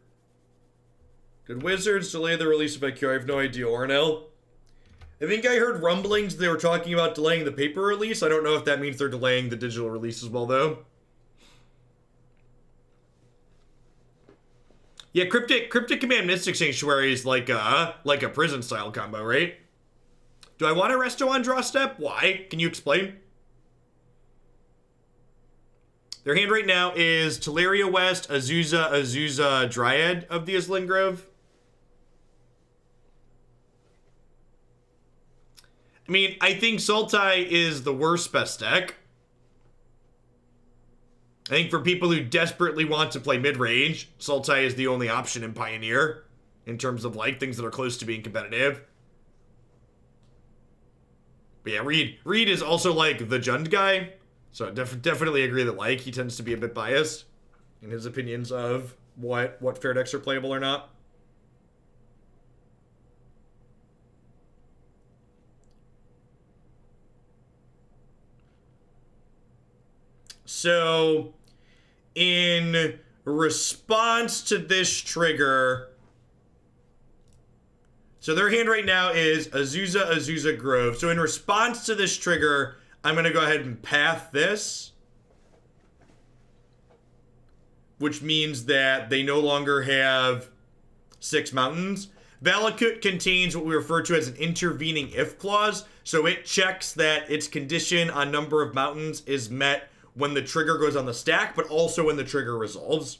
Did Wizards delay the release of IQ? I have no idea, Ornell. I think I heard rumblings they were talking about delaying the paper release. I don't know if that means they're delaying the digital release as well, though. Yeah, Cryptic Command Mystic Sanctuary is like a prison style combo, right? Do I want a Resto on draw step? Why? Can you explain? Their hand right now is Teleria West, Azusa, Dryad of the Isling Grove. I mean, I think Sultai is the worst best deck. I think for people who desperately want to play mid-range, Sultai is the only option in Pioneer in terms of like things that are close to being competitive. But yeah, Reed is also like the Jund guy, so I definitely agree that like he tends to be a bit biased in his opinions of what fair decks are playable or not. So, in response to this trigger, so their hand right now is Azusa Grove. So in response to this trigger, I'm going to go ahead and path this, which means that they no longer have 6 mountains. Valakut contains what we refer to as an intervening if clause, so it checks that its condition on number of mountains is met when the trigger goes on the stack, but also when the trigger resolves.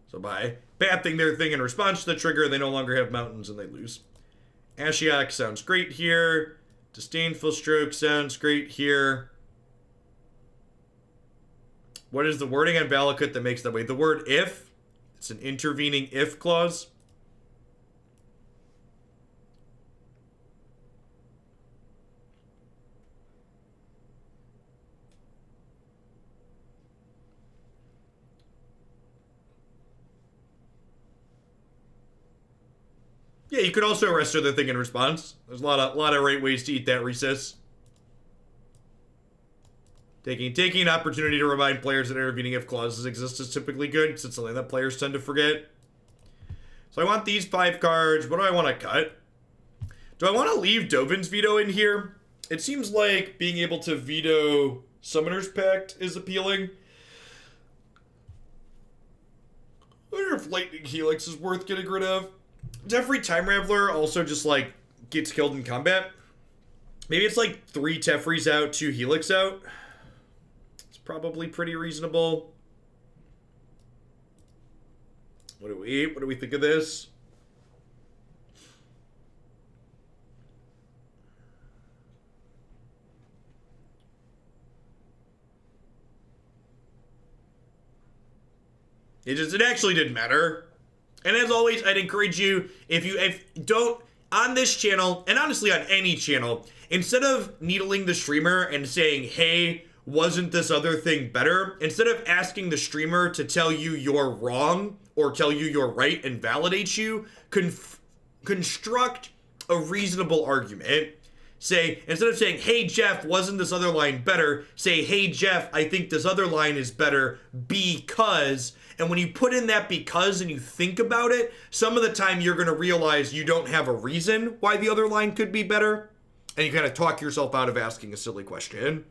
So by pathing their thing in response to the trigger, they no longer have mountains and they lose. Ashiok sounds great here. Disdainful Stroke sounds great here. What is the wording on Valakut that makes that way? The word if. It's an intervening if clause. Yeah, you could also arrest the thing in response. There's a lot of right ways to eat that recess. Taking an opportunity to remind players that intervening if clauses exist is typically good, because it's something that players tend to forget. So I want these 5 cards. What do I want to cut? Do I want to leave Dovin's Veto in here? It seems like being able to veto Summoner's Pact is appealing. I wonder if Lightning Helix is worth getting rid of. Teferi Time Raveler also just like gets killed in combat. Maybe it's like 3 Teferis out, 2 Helix out. Probably pretty reasonable. What do we think of this? It actually didn't matter. And as always, I'd encourage you, if don't on this channel, and honestly on any channel, instead of needling the streamer and saying, hey, wasn't this other thing better? Instead of asking the streamer to tell you you're wrong or tell you you're right and validate you, construct a reasonable argument. Say, instead of saying, hey, Jeff, wasn't this other line better? Say, hey, Jeff, I think this other line is better because. And when you put in that because and you think about it, some of the time you're going to realize you don't have a reason why the other line could be better. And you kind of talk yourself out of asking a silly question.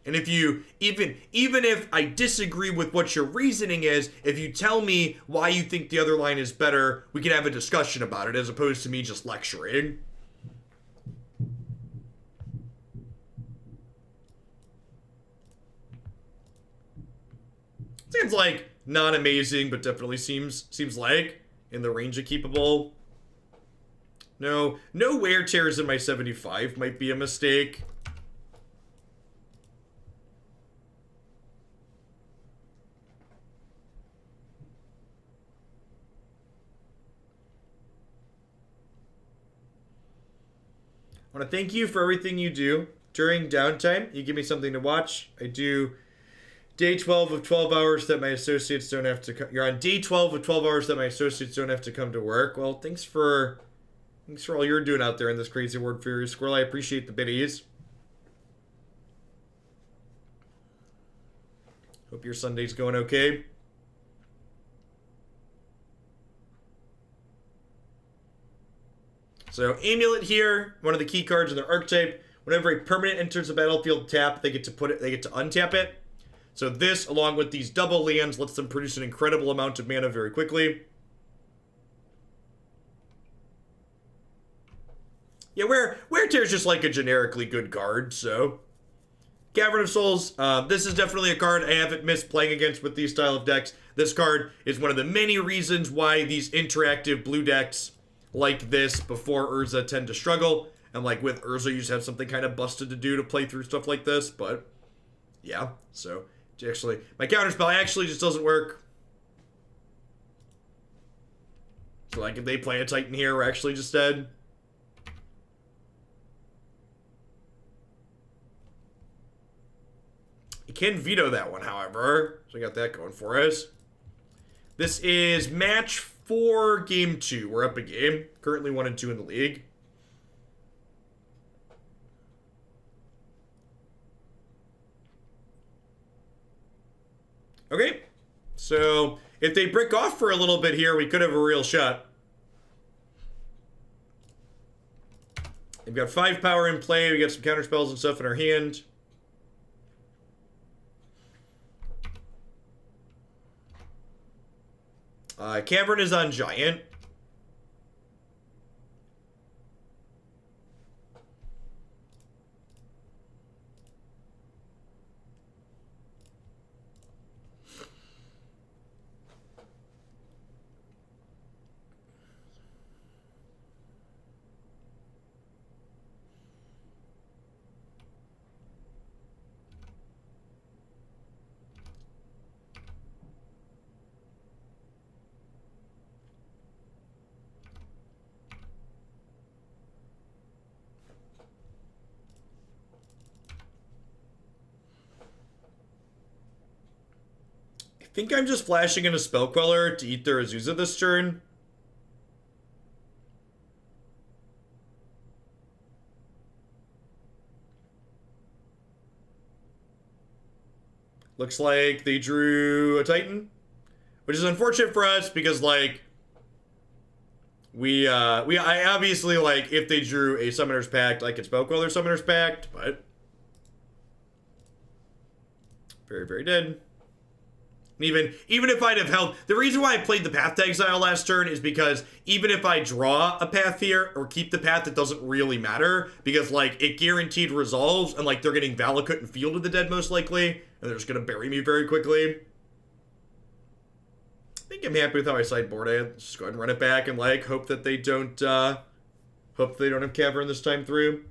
And if you, even if I disagree with what your reasoning is, if you tell me why you think the other line is better, we can have a discussion about it as opposed to me just lecturing. Seems like not amazing, but definitely seems like in the range of keepable. No wear tears in my 75 might be a mistake. I want to thank you for everything you do during downtime. You give me something to watch. I do day 12 of 12 hours that my associates don't have to come. You're on day 12 of 12 hours that my associates don't have to come to work. Well, thanks for all you're doing out there in this crazy world, Fiery Squirrel. I appreciate the biddies. Hope your Sunday's going okay. So, Amulet here, one of the key cards in their archetype. Whenever a permanent enters the battlefield tap, they get to untap it. So this, along with these double lands, lets them produce an incredible amount of mana very quickly. Yeah, Wear Tear is just like a generically good card, so. Cavern of Souls, this is definitely a card I haven't missed playing against with these style of decks. This card is one of the many reasons why these interactive blue decks like this before Urza tend to struggle. And like with Urza, you just have something kind of busted to do to play through stuff like this, but yeah, so actually, my counterspell actually just doesn't work. So like if they play a Titan here, we're actually just dead. You can veto that one, however. So we got that going for us. This is match 4, game 2. We're up a game. Currently 1 and 2 in the league. Okay. So if they brick off for a little bit here, we could have a real shot. They've got 5 power in play. We got some counterspells and stuff in our hand. Cavern is on Giant. I think I'm just flashing in a Spell Queller to eat their Azusa this turn. Looks like they drew a Titan, which is unfortunate for us because, like, I obviously, like, if they drew a Summoner's Pact, I could Spell Queller Summoner's Pact, but very, very dead. Even if I'd have held... The reason why I played the Path to Exile last turn is because even if I draw a path here or keep the path, it doesn't really matter. Because, like, it guaranteed resolves and, like, they're getting Valakut and Field of the Dead most likely. And they're just going to bury me very quickly. I think I'm happy with how I sideboard it. Just go ahead and run it back and, like, hope that they don't have Cavern this time through.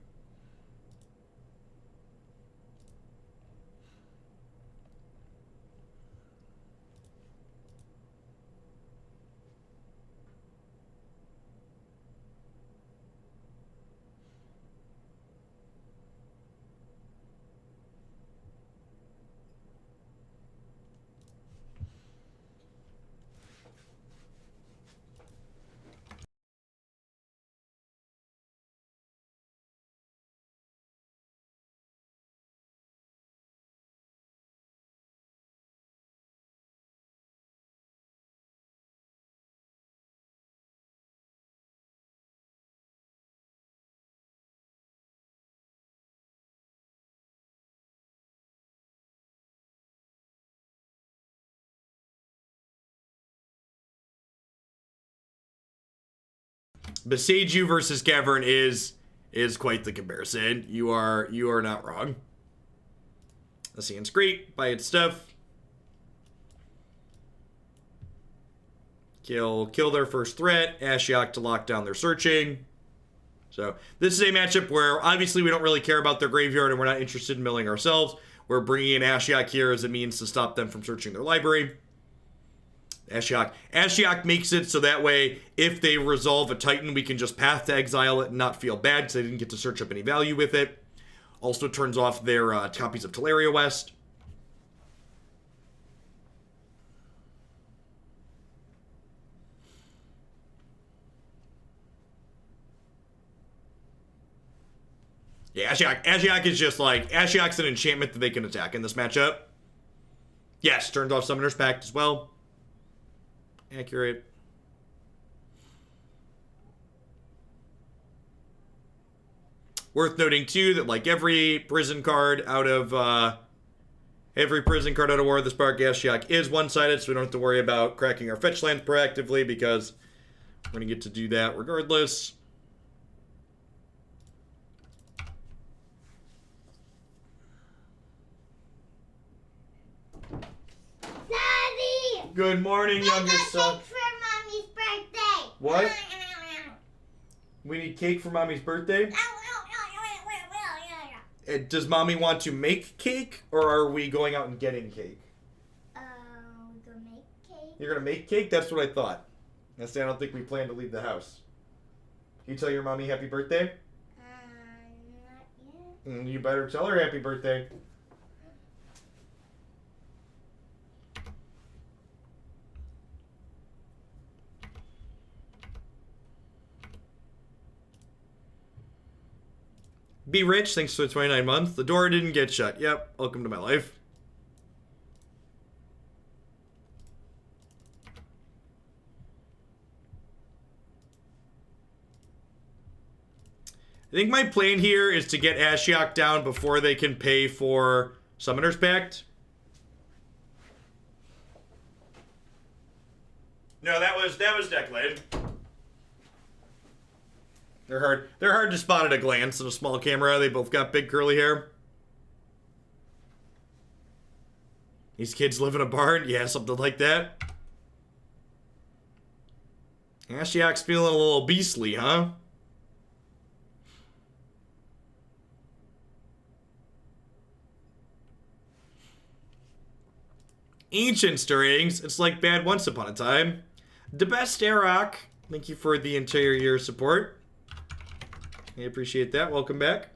Besiege you versus Cavern is quite the comparison. You are not wrong. The scene's great. Buy its stuff. Kill their first threat. Ashiok to lock down their searching. So this is a matchup where obviously we don't really care about their graveyard and we're not interested in milling ourselves. We're bringing in Ashiok here as a means to stop them from searching their library. Ashiok makes it so that way if they resolve a Titan, we can just path to exile it and not feel bad because they didn't get to search up any value with it. Also turns off their copies of Teleria West. Yeah, Ashiok is just like, Ashiok's an enchantment that they can attack in this matchup. Yes, turns off Summoner's Pact as well. Accurate. Worth noting too that like every prison card out of War of the Spark, Ashiok is one-sided, so we don't have to worry about cracking our fetch lands proactively because we're gonna get to do that regardless. Daddy! Good morning, youngest son. Cake for Mommy's birthday. What? We need cake for Mommy's birthday? Does Mommy want to make cake, or are we going out and getting cake? We'll make cake. You're gonna make cake? That's what I thought. I don't think we plan to leave the house. Can you tell your mommy happy birthday? Not yet. You better tell her happy birthday. Be rich, thanks for the 29 months. The door didn't get shut. Yep, welcome to my life. I think my plan here is to get Ashiok down before they can pay for Summoner's Pact. No, that was Declan. They're hard to spot at a glance in a small camera. They both got big curly hair. These kids live in a barn? Yeah, something like that. Ashiok's feeling a little beastly, huh? Ancient Stirrings. It's like bad once upon a time. The best Arok. Thank you for the entire year support. I appreciate that. Welcome back.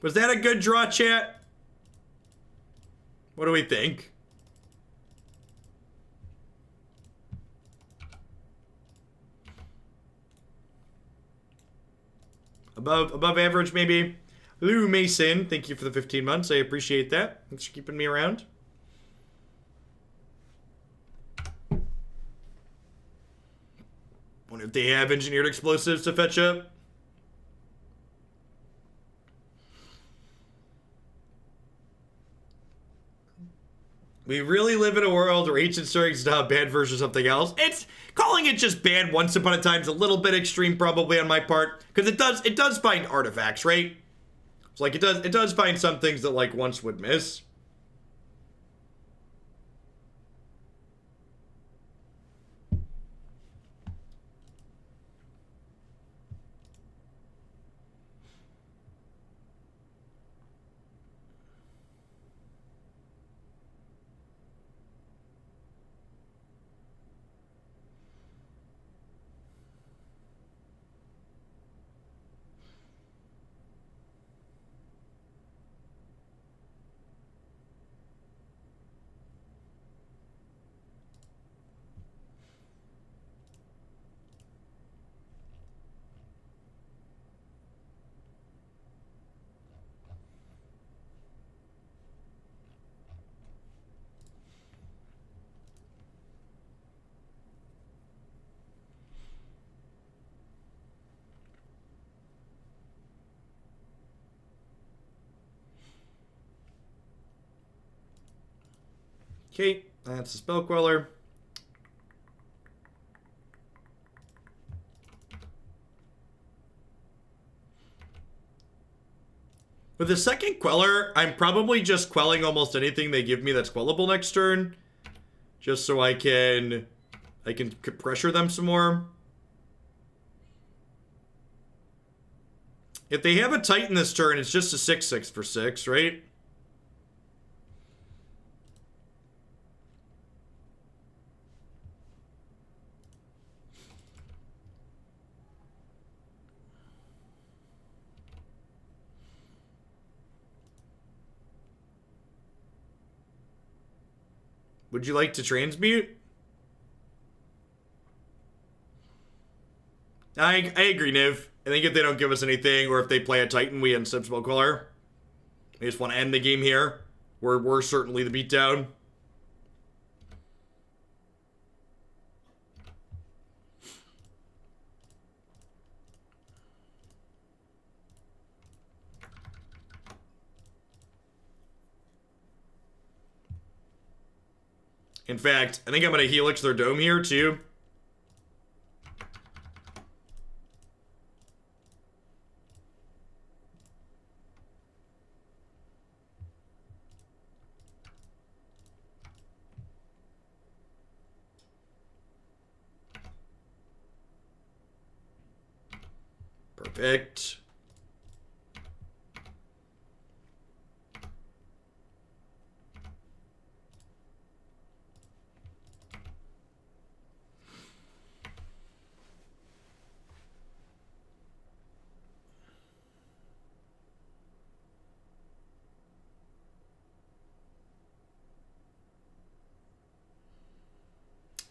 Was that a good draw, chat? What do we think? Above average, maybe. Lou Mason, thank you for the 15 months. I appreciate that. Thanks for keeping me around. Wonder if they have engineered explosives to fetch up. We really live in a world where ancient stirrings is not bad versus something else. It's calling it just bad once upon a time is a little bit extreme probably on my part, because it does find artifacts, right? It's like it does find some things that like once would miss. Okay, that's a Spell Queller. With the second Queller, I'm probably just quelling almost anything they give me that's quellable next turn. Just so I can pressure them some more. If they have a Titan this turn, it's just a 6/6 for 6, right? Would you like to transmute? I agree, Niv. I think if they don't give us anything, or if they play a Titan, we unsub Spell Queller. We just want to end the game here. We're certainly the beatdown. In fact, I think I'm going to Helix their Dome here, too. Perfect.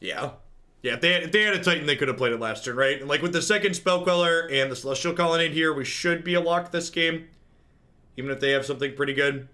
Yeah. Yeah, if they had a Titan, they could have played it last turn, right? And like with the second Spell Queller and the Celestial Colonnade here, we should be a lock this game. Even if they have something pretty good.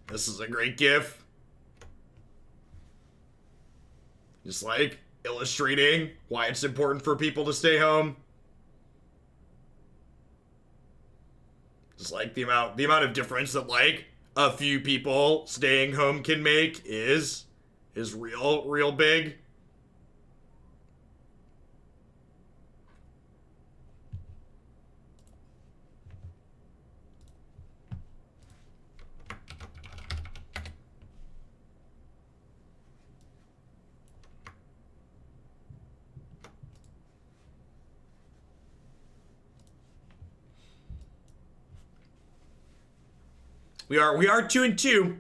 This is a great GIF. Just like illustrating why it's important for people to stay home. Just like the amount of difference that like a few people staying home can make is real big. We are 2-2.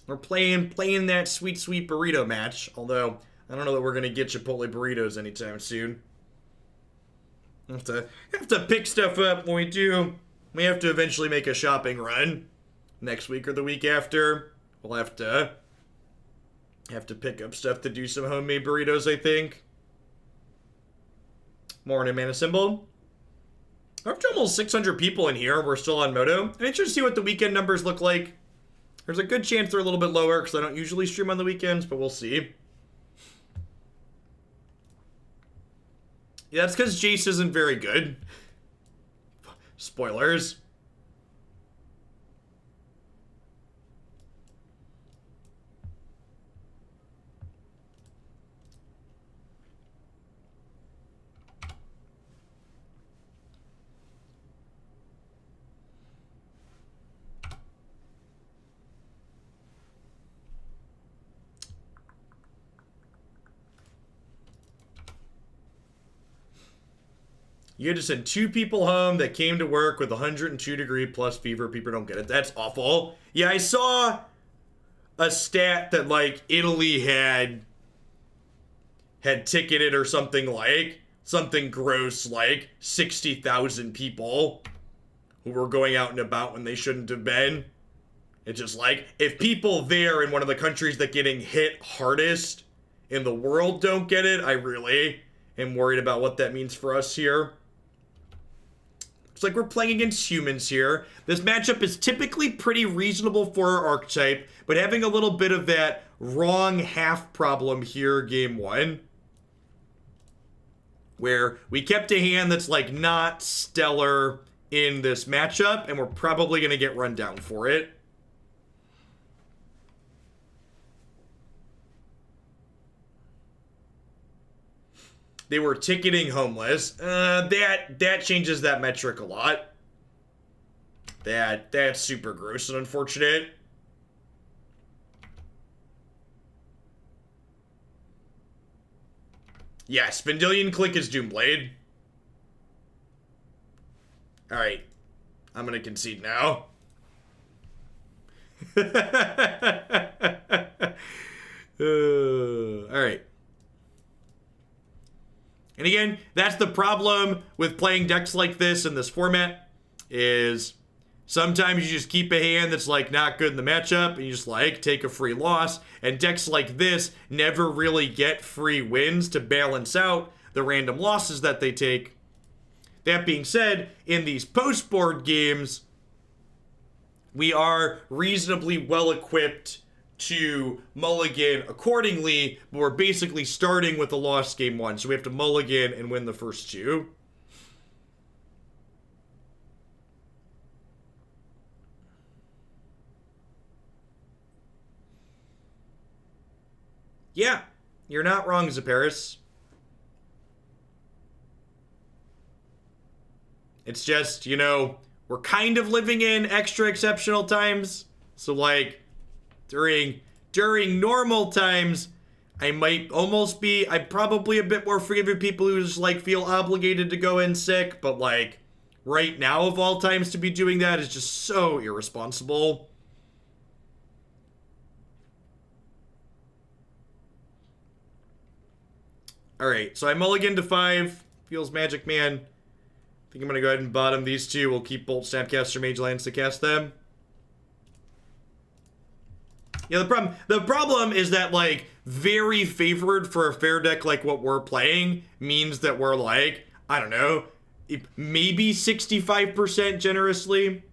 We're playing that sweet burrito match. Although I don't know that we're gonna get Chipotle burritos anytime soon. Have to pick stuff up when we do. We have to eventually make a shopping run next week or the week after. We'll have to pick up stuff to do some homemade burritos, I think. Morning, Mana Symbol. We're up to almost 600 people in here. We're still on Moto. I'm interested to see what the weekend numbers look like. There's a good chance they're a little bit lower because I don't usually stream on the weekends, but we'll see. Yeah, that's because Jace isn't very good. Spoilers. You had to send 2 people home that came to work with 102-degree plus fever. People don't get it. That's awful. Yeah, I saw a stat that, like, Italy had ticketed or something like something gross like 60,000 people who were going out and about when they shouldn't have been. It's just like, if people there in one of the countries that getting hit hardest in the world don't get it, I really am worried about what that means for us here. It's like we're playing against humans here. This matchup is typically pretty reasonable for our archetype, but having a little bit of that wrong half problem here game one, where we kept a hand that's like not stellar in this matchup, and we're probably going to get run down for it. They were ticketing homeless. That changes that metric a lot. That's super gross and unfortunate. Yes, Vendilion Clique is Doomblade. Alright. I'm gonna concede now. Alright. And again, that's the problem with playing decks like this in this format, is sometimes you just keep a hand that's like not good in the matchup and you just like take a free loss, and decks like this never really get free wins to balance out the random losses that they take. That being said, in these post-board games, we are reasonably well equipped to mulligan accordingly, but we're basically starting with a lost game one, so we have to mulligan and win the first two. Yeah, you're not wrong, Zaparis. It's just, you know, we're kind of living in extra exceptional times, so like during normal times, I'm probably a bit more forgiving people who just like feel obligated to go in sick, but like right now of all times to be doing that is just so irresponsible. Alright, so I mulligan to 5, feels Magic Man. I think I'm gonna go ahead and bottom these two. We'll keep both Snapcaster Mage lands to cast them. Yeah, the problem is that, like, very favored for a fair deck like what we're playing means that we're, like, I don't know, maybe 65% generously.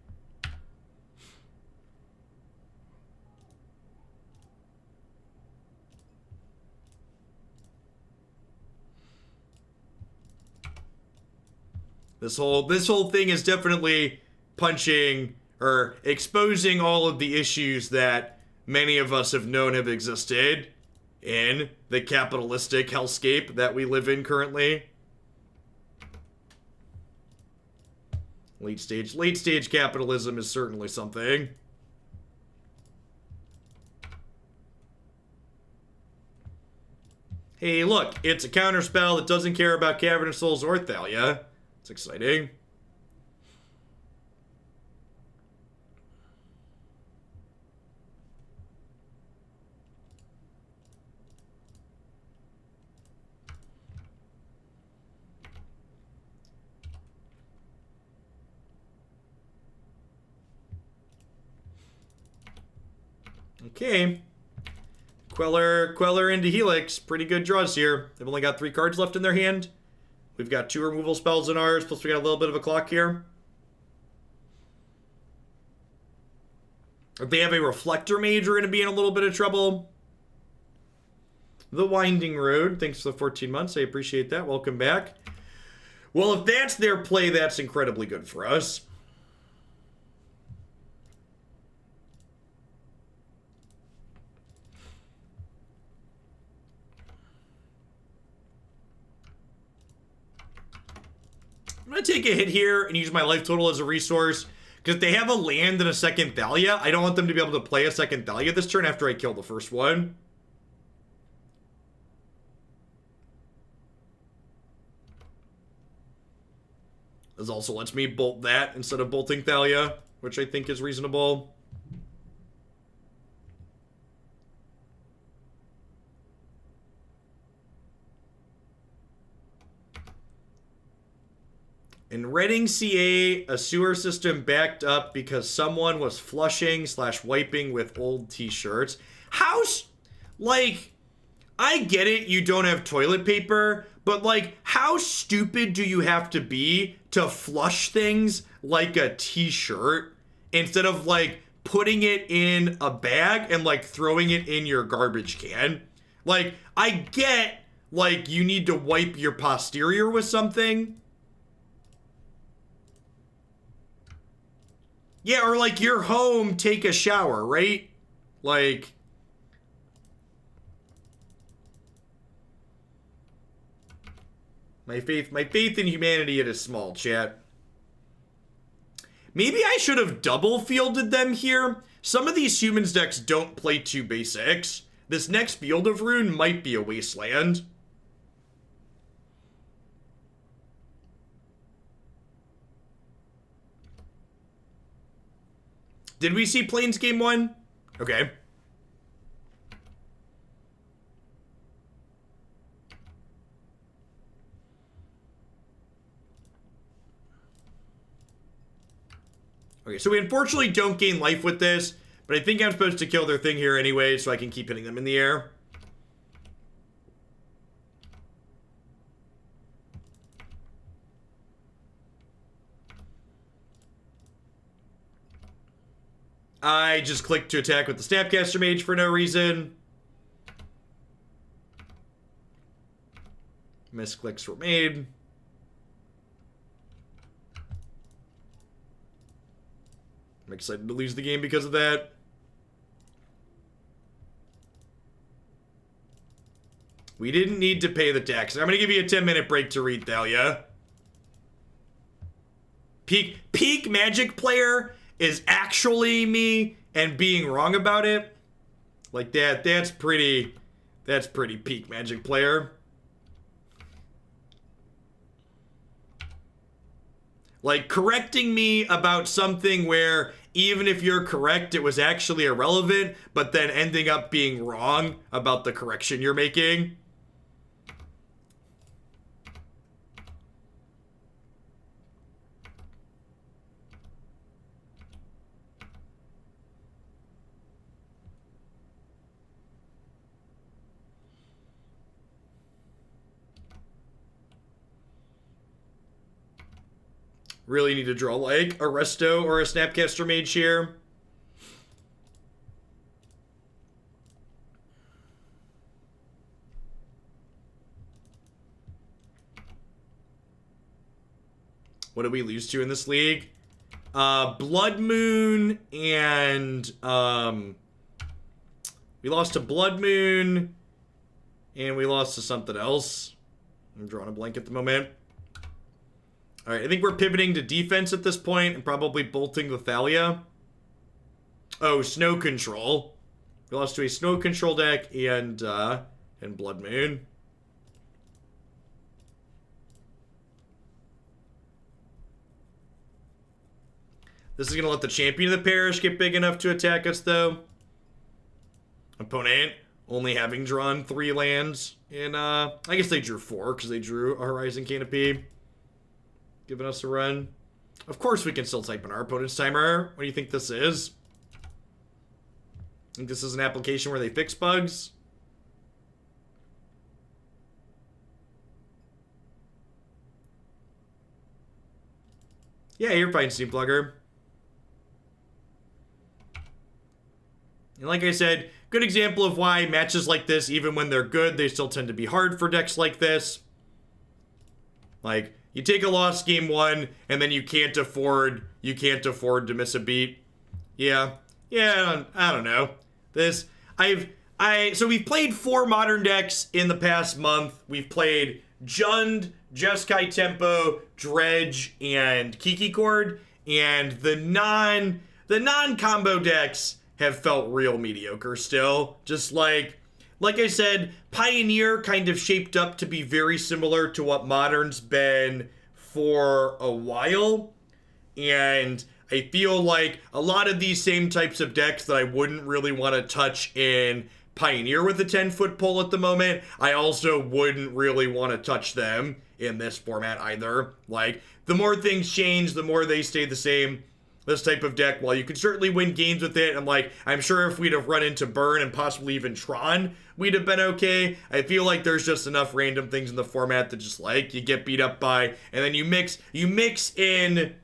This whole thing is definitely punching or exposing all of the issues that many of us have known have existed in the capitalistic hellscape that we live in currently. Late stage capitalism is certainly something. Hey, look, it's a counterspell that doesn't care about Cavernous Souls or Thalia. It's exciting. Okay. Queller into Helix. Pretty good draws here. They've only got 3 cards left in their hand. We've got 2 removal spells in ours, plus we got a little bit of a clock here. If they have a Reflector Mage, we're going to be in a little bit of trouble. The Winding Road. Thanks for the 14 months. I appreciate that. Welcome back. Well, if that's their play, that's incredibly good for us. I'm going to take a hit here and use my life total as a resource, because if they have a land and a second Thalia, I don't want them to be able to play a second Thalia this turn after I kill the first one. This also lets me bolt that instead of bolting Thalia, which I think is reasonable. In Reading, CA, a sewer system backed up because someone was flushing / wiping with old t-shirts. Like, I get it, you don't have toilet paper, but like, how stupid do you have to be to flush things like a t-shirt instead of like putting it in a bag and like throwing it in your garbage can? Like, I get like you need to wipe your posterior with something. Yeah, or like you're home, take a shower, right? Like, my faith in humanity it is small, chat. Maybe I should have double fielded them here. Some of these humans decks don't play 2 basics. This next Field of Ruin might be a wasteland. Did we see Plains game 1? Okay. Okay, so we unfortunately don't gain life with this, but I think I'm supposed to kill their thing here anyway, so I can keep hitting them in the air. I just clicked to attack with the Snapcaster Mage for no reason. Misclicks were made. I'm excited to lose the game because of that. We didn't need to pay the tax. I'm going to give you a 10-minute break to read Thalia. Peak Magic player is actually me and being wrong about it. Like that's pretty peak Magic player. Like correcting me about something where even if you're correct, it was actually irrelevant, but then ending up being wrong about the correction you're making. Really need to draw like a Resto or a Snapcaster Mage here. What did we lose to in this league? Blood Moon and we lost to Blood Moon and we lost to something else. I'm drawing a blank at the moment. All right, I think we're pivoting to defense at this point and probably bolting the Thalia. Oh, Snow Control. We lost to a Snow Control deck and Blood Moon. This is going to let the champion of the parish get big enough to attack us, though. Opponent only having drawn 3 lands. And, I guess they drew 4 because they drew a Horizon Canopy. Giving us a run. Of course we can still type in our opponent's timer. What do you think this is? Think this is an application where they fix bugs? Yeah, you're fine, Steam Plugger. And like I said, good example of why matches like this, even when they're good, they still tend to be hard for decks like this. Like, you take a loss game 1, and then you can't afford to miss a beat. Yeah, I don't know. So we've played 4 modern decks in the past month. We've played Jund, Jeskai Tempo, Dredge, and Kiki Chord, and the non-combo decks have felt real mediocre still. Just like I said, Pioneer kind of shaped up to be very similar to what Modern's been for a while. And I feel like a lot of these same types of decks that I wouldn't really want to touch in Pioneer with a 10-foot pole at the moment. I also wouldn't really want to touch them in this format either. Like, the more things change, the more they stay the same. This type of deck, while you could certainly win games with it, I'm sure if we'd have run into Burn and possibly even Tron, we'd have been okay. I feel like there's just enough random things in the format that just, like, you get beat up by, and then you mix in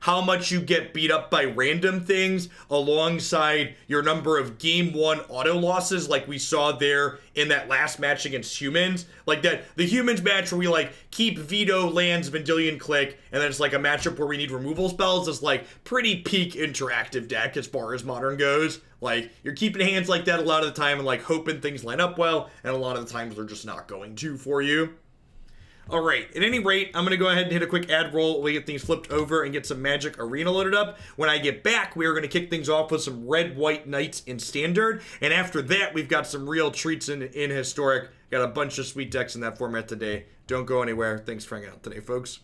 how much you get beat up by random things alongside your number of game 1 auto losses, like we saw there in that last match against humans. Like that, the humans match where we like keep Veto lands Vendilion Clique, and then it's like a matchup where we need removal spells. It's like pretty peak interactive deck as far as Modern goes. Like, you're keeping hands like that a lot of the time and like hoping things line up well, and a lot of the times they're just not going to for you. Alright, at any rate, I'm going to go ahead and hit a quick ad roll. We get things flipped over and get some Magic Arena loaded up. When I get back, we are going to kick things off with some Red-White Knights in Standard. And after that, we've got some real treats in Historic. Got a bunch of sweet decks in that format today. Don't go anywhere. Thanks for hanging out today, folks.